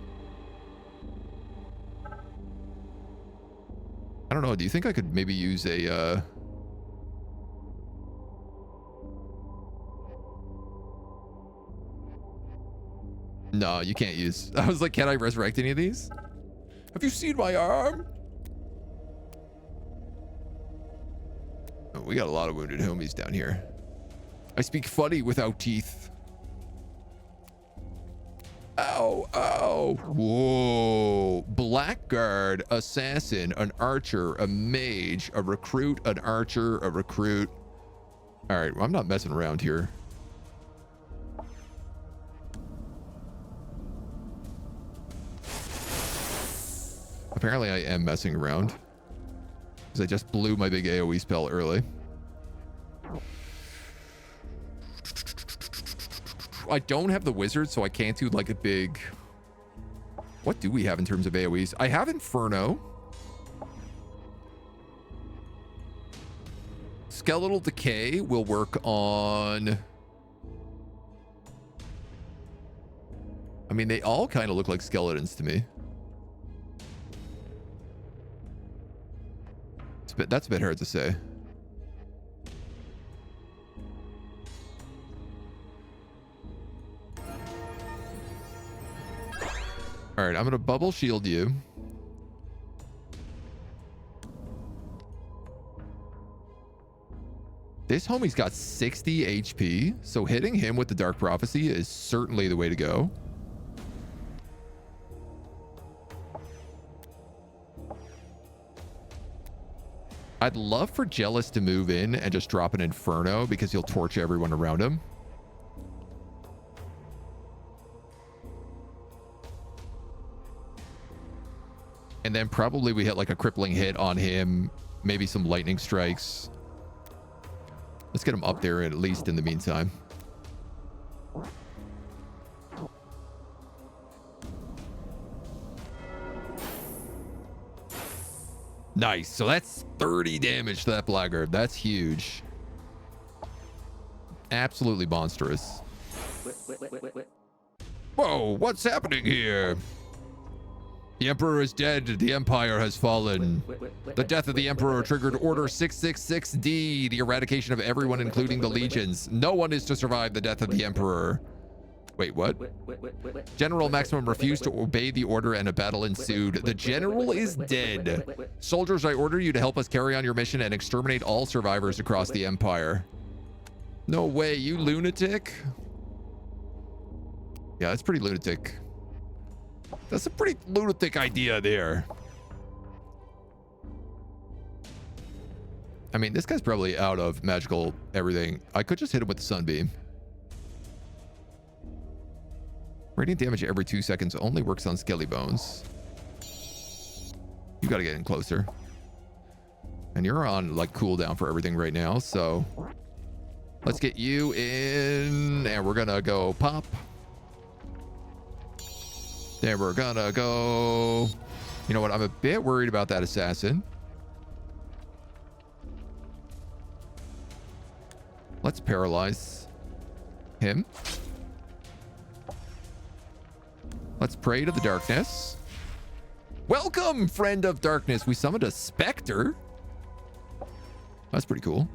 A: I don't know, do you think I could maybe use a, No, you can't use... I was like, can I resurrect any of these? Have you seen my arm? Oh, we got a lot of wounded homies down here. I speak funny without teeth. Ow, ow. Whoa. Blackguard, assassin, an archer, a mage, a recruit, an archer, a recruit. All right, well, I'm not messing around here. Apparently I am messing around, because I just blew my big AoE spell early. I don't have the wizard, so I can't do like a big... What do we have in terms of AoEs? I have Inferno. Skeletal Decay will work on... I mean, they all kind of look like skeletons to me. That's a bit hard to say. All right, I'm going to bubble shield you. This homie's got 60 HP, so hitting him with the Dark Prophecy is certainly the way to go. I'd love for Jealous to move in and just drop an Inferno because he'll torch everyone around him. And then probably we hit like a crippling hit on him, maybe some lightning strikes. Let's get him up there at least in the meantime. Nice. So that's 30 damage to that blackguard. That's huge. Absolutely monstrous. Whoa, what's happening here? The Emperor is dead. The Empire has fallen. The death of the Emperor triggered Order 666D, the eradication of everyone, including the legions. No one is to survive the death of the Emperor. Wait, what? General Maximum refused to obey the order and a battle ensued. The general is dead. Soldiers, I order you to help us carry on your mission and exterminate all survivors across the Empire. No way, you lunatic. Yeah, that's pretty lunatic. That's a pretty lunatic idea there. I mean, this guy's probably out of magical everything. I could just hit him with the Sunbeam. Radiant damage every 2 seconds only works on skelly bones. You gotta get in closer. And you're on like cooldown for everything right now, so let's get you in, and we're gonna go pop. Then we're gonna go... You know what? I'm a bit worried about that assassin. Let's paralyze him. Let's pray to the darkness. Welcome, friend of darkness. We summoned a specter. That's pretty cool.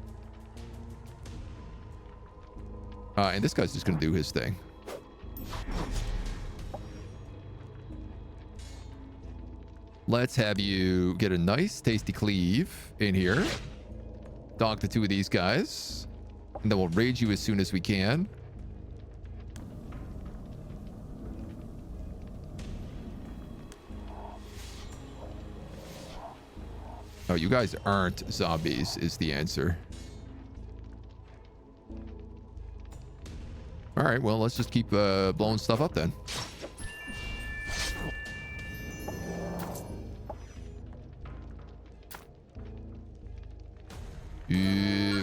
A: And this guy's just gonna do his thing. Let's have you get a nice tasty cleave in here. Donk the two of these guys. And then we'll raid you as soon as we can. Oh, you guys aren't zombies is the answer. All right, well, let's just keep blowing stuff up then.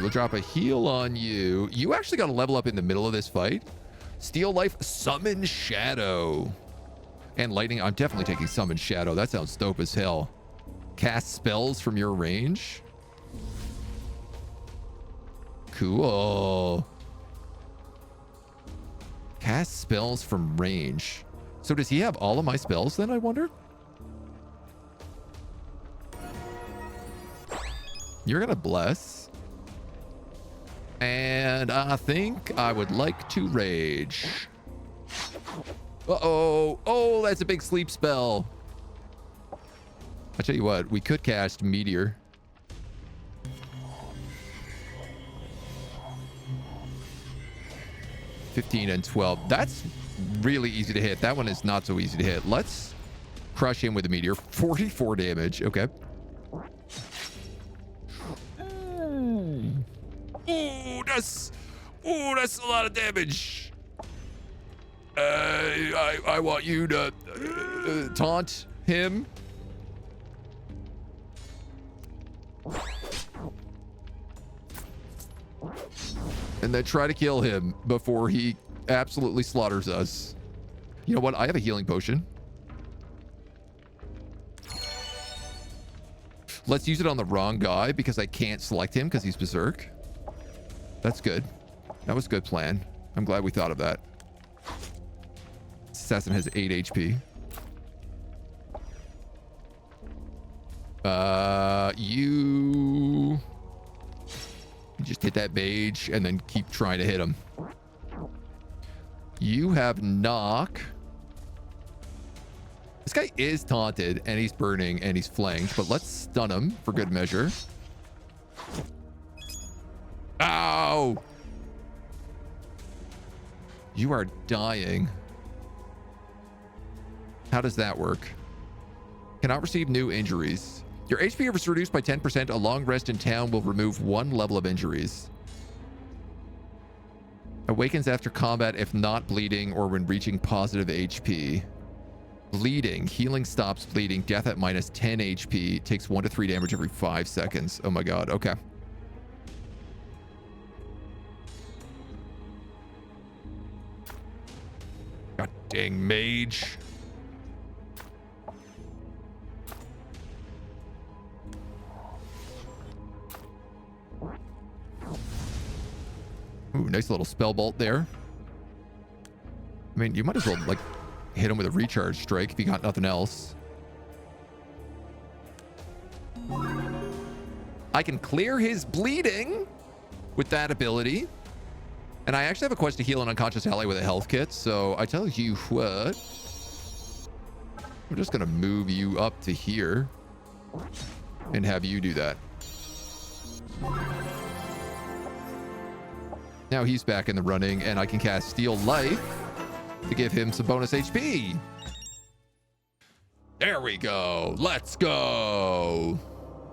A: We'll drop a heal on you. You actually got to level up in the middle of this fight. Steal life, summon shadow. And lightning. I'm definitely taking summon shadow. That sounds dope as hell. Cast spells from your range. Cool. Cast spells from range. So does he have all of my spells then, I wonder? You're gonna bless. And I think I would like to rage. Uh-oh. Oh, that's a big sleep spell. I tell you what, we could cast Meteor. $15 and $12. That's really easy to hit. That one is not so easy to hit. Let's crush him with a Meteor. 44 damage. Okay. Ooh, that's a lot of damage. I want you to taunt him. And then try to kill him before he absolutely slaughters us. You know what? I have a healing potion. Let's use it on the wrong guy because I can't select him because he's berserk. That's good. That was a good plan. I'm glad we thought of that. Assassin has 8 HP. You just hit that mage and then keep trying to hit him. You have knock. This guy is taunted and he's burning and he's flanked, but let's stun him for good measure. Ow! You are dying. How does that work? Cannot receive new injuries. Your HP is reduced by 10%. A long rest in town will remove 1 level of injuries. Awakens after combat if not bleeding or when reaching positive HP. Bleeding. Healing stops bleeding. Death at minus 10 HP. Takes 1 to 3 damage every 5 seconds. Oh my god. Okay. God dang mage. Ooh, nice little spell bolt there. I mean, you might as well, like, hit him with a recharge strike if you got nothing else. I can clear his bleeding with that ability. And I actually have a quest to heal an unconscious ally with a health kit. So I tell you what. I'm just going to move you up to here and have you do that. Now he's back in the running and I can cast Steal Life to give him some bonus HP. There we go. Let's go.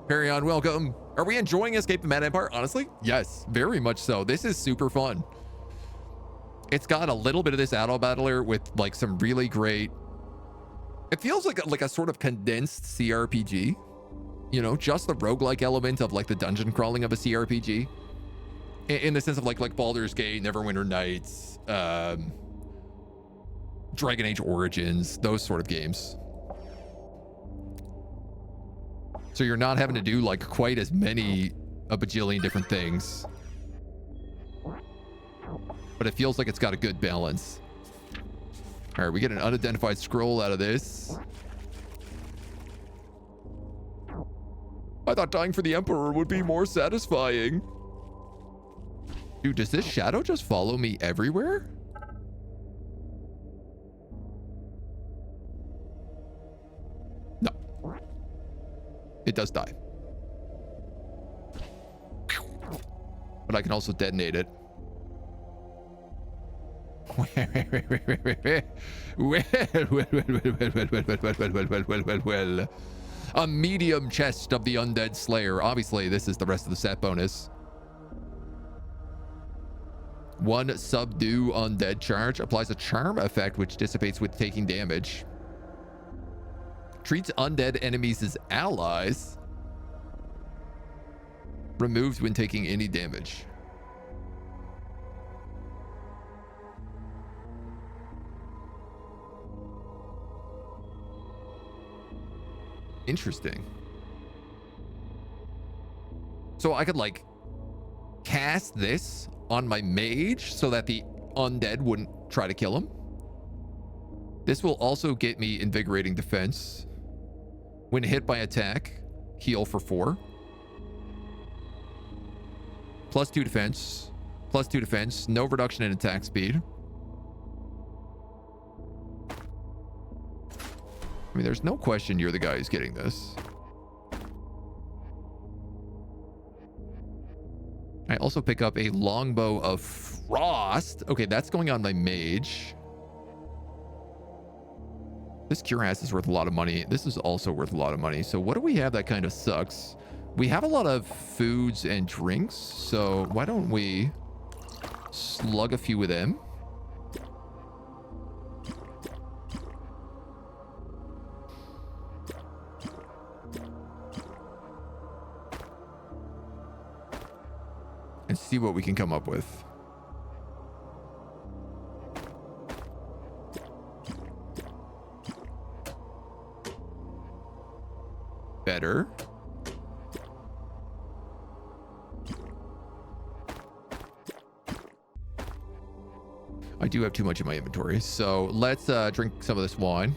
A: Carry on. Welcome. Are we enjoying Escape the Mad Empire? Honestly, yes, very much so. This is super fun. It's got a little bit of this auto battler with like some really great. It feels like a sort of condensed CRPG. You know, just the roguelike element of like the dungeon crawling of a CRPG. In the sense of like Baldur's Gate, Neverwinter Nights, Dragon Age Origins, those sort of games. So you're not having to do like quite as many, a bajillion different things. But it feels like it's got a good balance. All right, we get an unidentified scroll out of this. I thought dying for the Emperor would be more satisfying. Dude, does this shadow just follow me everywhere? No. It does die. But I can also detonate it. Well. A medium chest of the Undead Slayer. Obviously, this is the rest of the set bonus. 1 subdue undead charge. Applies a charm effect which dissipates with taking damage. Treats undead enemies as allies. Removed when taking any damage. Interesting. So I could like cast this on my mage so that the undead wouldn't try to kill him. This will also get me invigorating defense. When hit by attack, heal for 4. +2 defense. +2 defense. No reduction in attack speed. I mean, there's no question you're the guy who's getting this. I also pick up a longbow of frost. Okay, that's going on my mage. This cuirass is worth a lot of money. This is also worth a lot of money. So what do we have that kind of sucks? We have a lot of foods and drinks. So why don't we slug a few of them? And see what we can come up with. Better. I do have too much in my inventory, so let's drink some of this wine.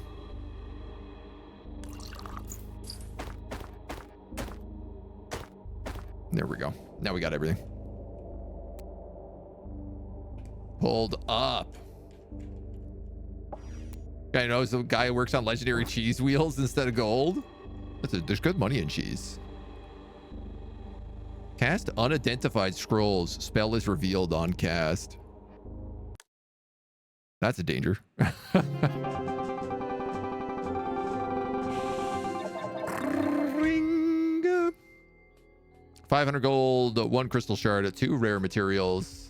A: There we go. Now we got everything. Pulled up. I know the guy who works on legendary cheese wheels instead of gold. There's good money in cheese. Cast unidentified scrolls. Spell is revealed on cast. That's a danger. 500 gold, 1 crystal shard, 2 rare materials.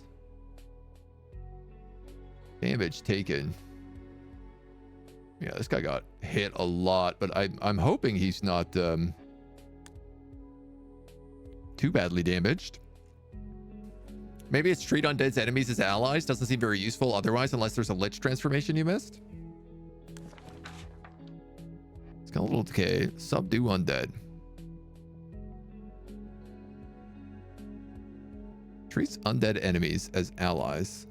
A: Damage taken. Yeah, this guy got hit a lot, but I'm hoping he's not too badly damaged. Maybe it's treat undead's enemies as allies. Doesn't seem very useful otherwise, unless there's a lich transformation you missed. Skeletal decay. Subdue undead. Treats undead enemies as allies.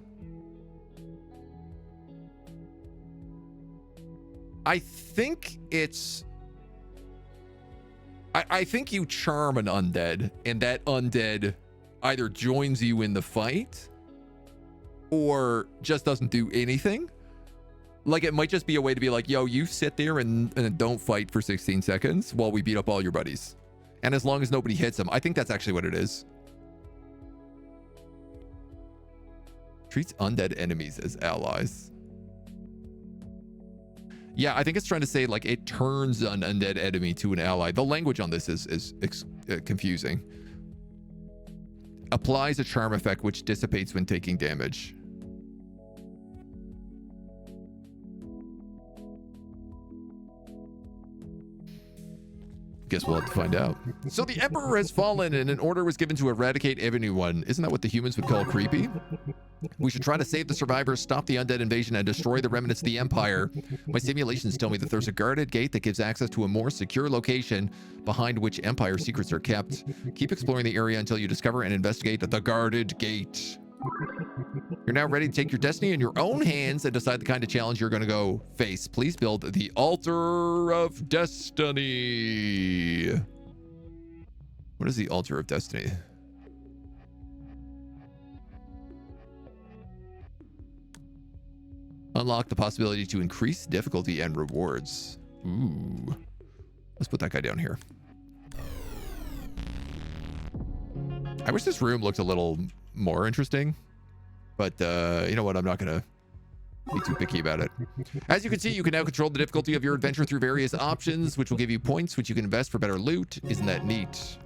A: I think it's... I think you charm an undead, and that undead either joins you in the fight or just doesn't do anything. Like, it might just be a way to be like, yo, you sit there and don't fight for 16 seconds while we beat up all your buddies. And as long as nobody hits them, I think that's actually what it is. Treats undead enemies as allies. Yeah, I think it's trying to say, like, it turns an undead enemy to an ally. The language on this is confusing. Applies a charm effect which dissipates when taking damage. Guess we'll have to find out. So the Emperor has fallen and an order was given to eradicate AgentNumberOne. Isn't that what the humans would call creepy? We should try to save the survivors, stop the undead invasion, and destroy the remnants of the Empire. My simulations tell me that there's a guarded gate that gives access to a more secure location behind which Empire secrets are kept. Keep exploring the area until you discover and investigate the guarded gate. You're now ready to take your destiny in your own hands and decide the kind of challenge you're going to go face. Please build the Altar of Destiny. What is the Altar of Destiny? Unlock the possibility to increase difficulty and rewards. Ooh. Let's put that guy down here. I wish this room looked a little more interesting, but you know what? I'm not gonna be too picky about it. As you can see, you can now control the difficulty of your adventure through various options, which will give you points which you can invest for better loot. Isn't that neat?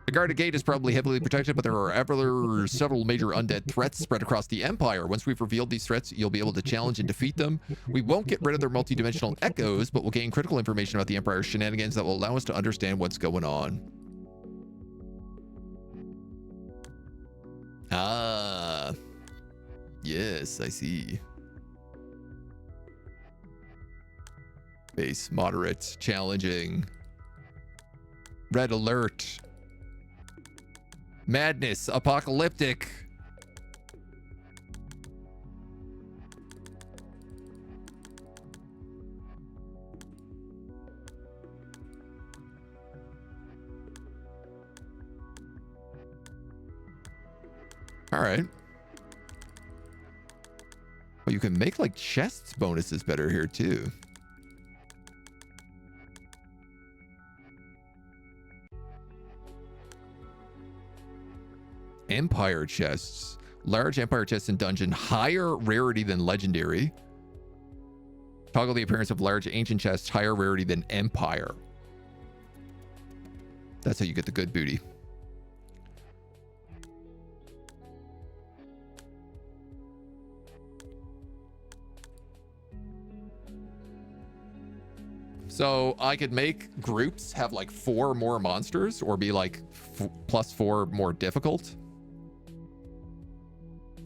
A: The guarded gate is probably heavily protected, but there are several major undead threats spread across the Empire. Once we've revealed these threats, you'll be able to challenge and defeat them. We won't get rid of their multidimensional echoes, but we'll gain critical information about the Empire's shenanigans that will allow us to understand what's going on. Ah, yes, I see. Base, moderate, challenging. Red alert. Madness, apocalyptic. All right. Well, you can make like chests bonuses better here too. Empire chests. Large Empire chests in dungeon. Higher rarity than legendary. Toggle the appearance of large ancient chests. Higher rarity than Empire. That's how you get the good booty. So I could make groups have like 4 more monsters or be like +4 more difficult.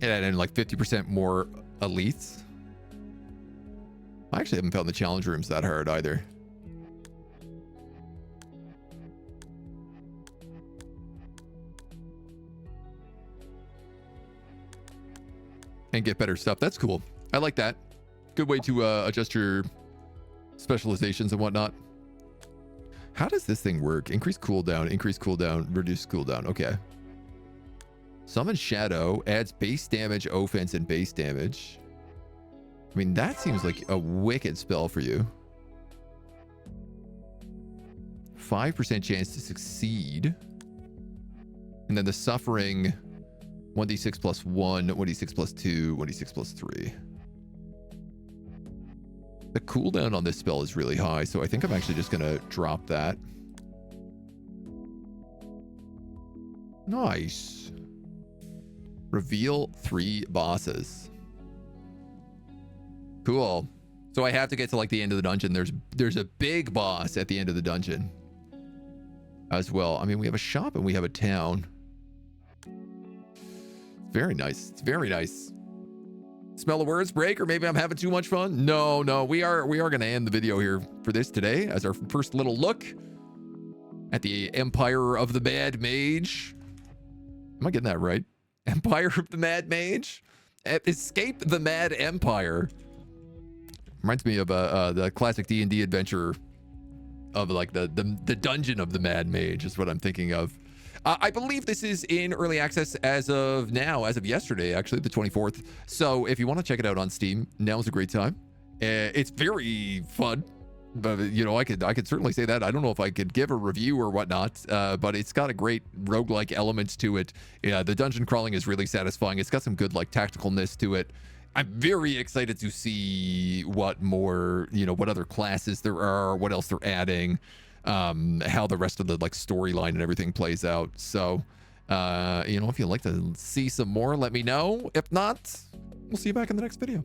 A: And then like 50% more elites. I actually haven't found the challenge rooms that hard either. And get better stuff. That's cool. I like that. Good way to adjust your specializations and whatnot. How does this thing work? Increase cooldown, reduce cooldown. Okay. Summon Shadow adds base damage, offense, and base damage. I mean, that seems like a wicked spell for you. 5% chance to succeed. And then the suffering, 1d6 plus 1, 1d6 plus 2, 1d6 plus 3. The cooldown on this spell is really high, so I think I'm actually just going to drop that. Nice. Reveal 3 bosses. Cool. So I have to get to like the end of the dungeon. There's a big boss at the end of the dungeon as well. I mean, we have a shop and we have a town. Very nice. It's very nice. Smell of words break, or maybe I'm having too much fun. No, we are going to end the video here for this today as our first little look at the Empire of the Mad Mage. Am I getting that right? Empire of the Mad Mage? Escape the Mad Empire. Reminds me of the classic D&D adventure of like the Dungeon of the Mad Mage is what I'm thinking of. I believe this is in early access as of now, as of yesterday, actually, the 24th. So if you want to check it out on Steam, now's a great time. It's very fun, but you know, I could certainly say that. I don't know if I could give a review or whatnot, but it's got a great roguelike element to it. Yeah, the dungeon crawling is really satisfying. It's got some good like tacticalness to it. I'm very excited to see what more, you know, what other classes there are, what else they're adding. How the rest of the like storyline and everything plays out. So you know, if you'd like to see some more, let me know. If not, we'll see you back in the next video.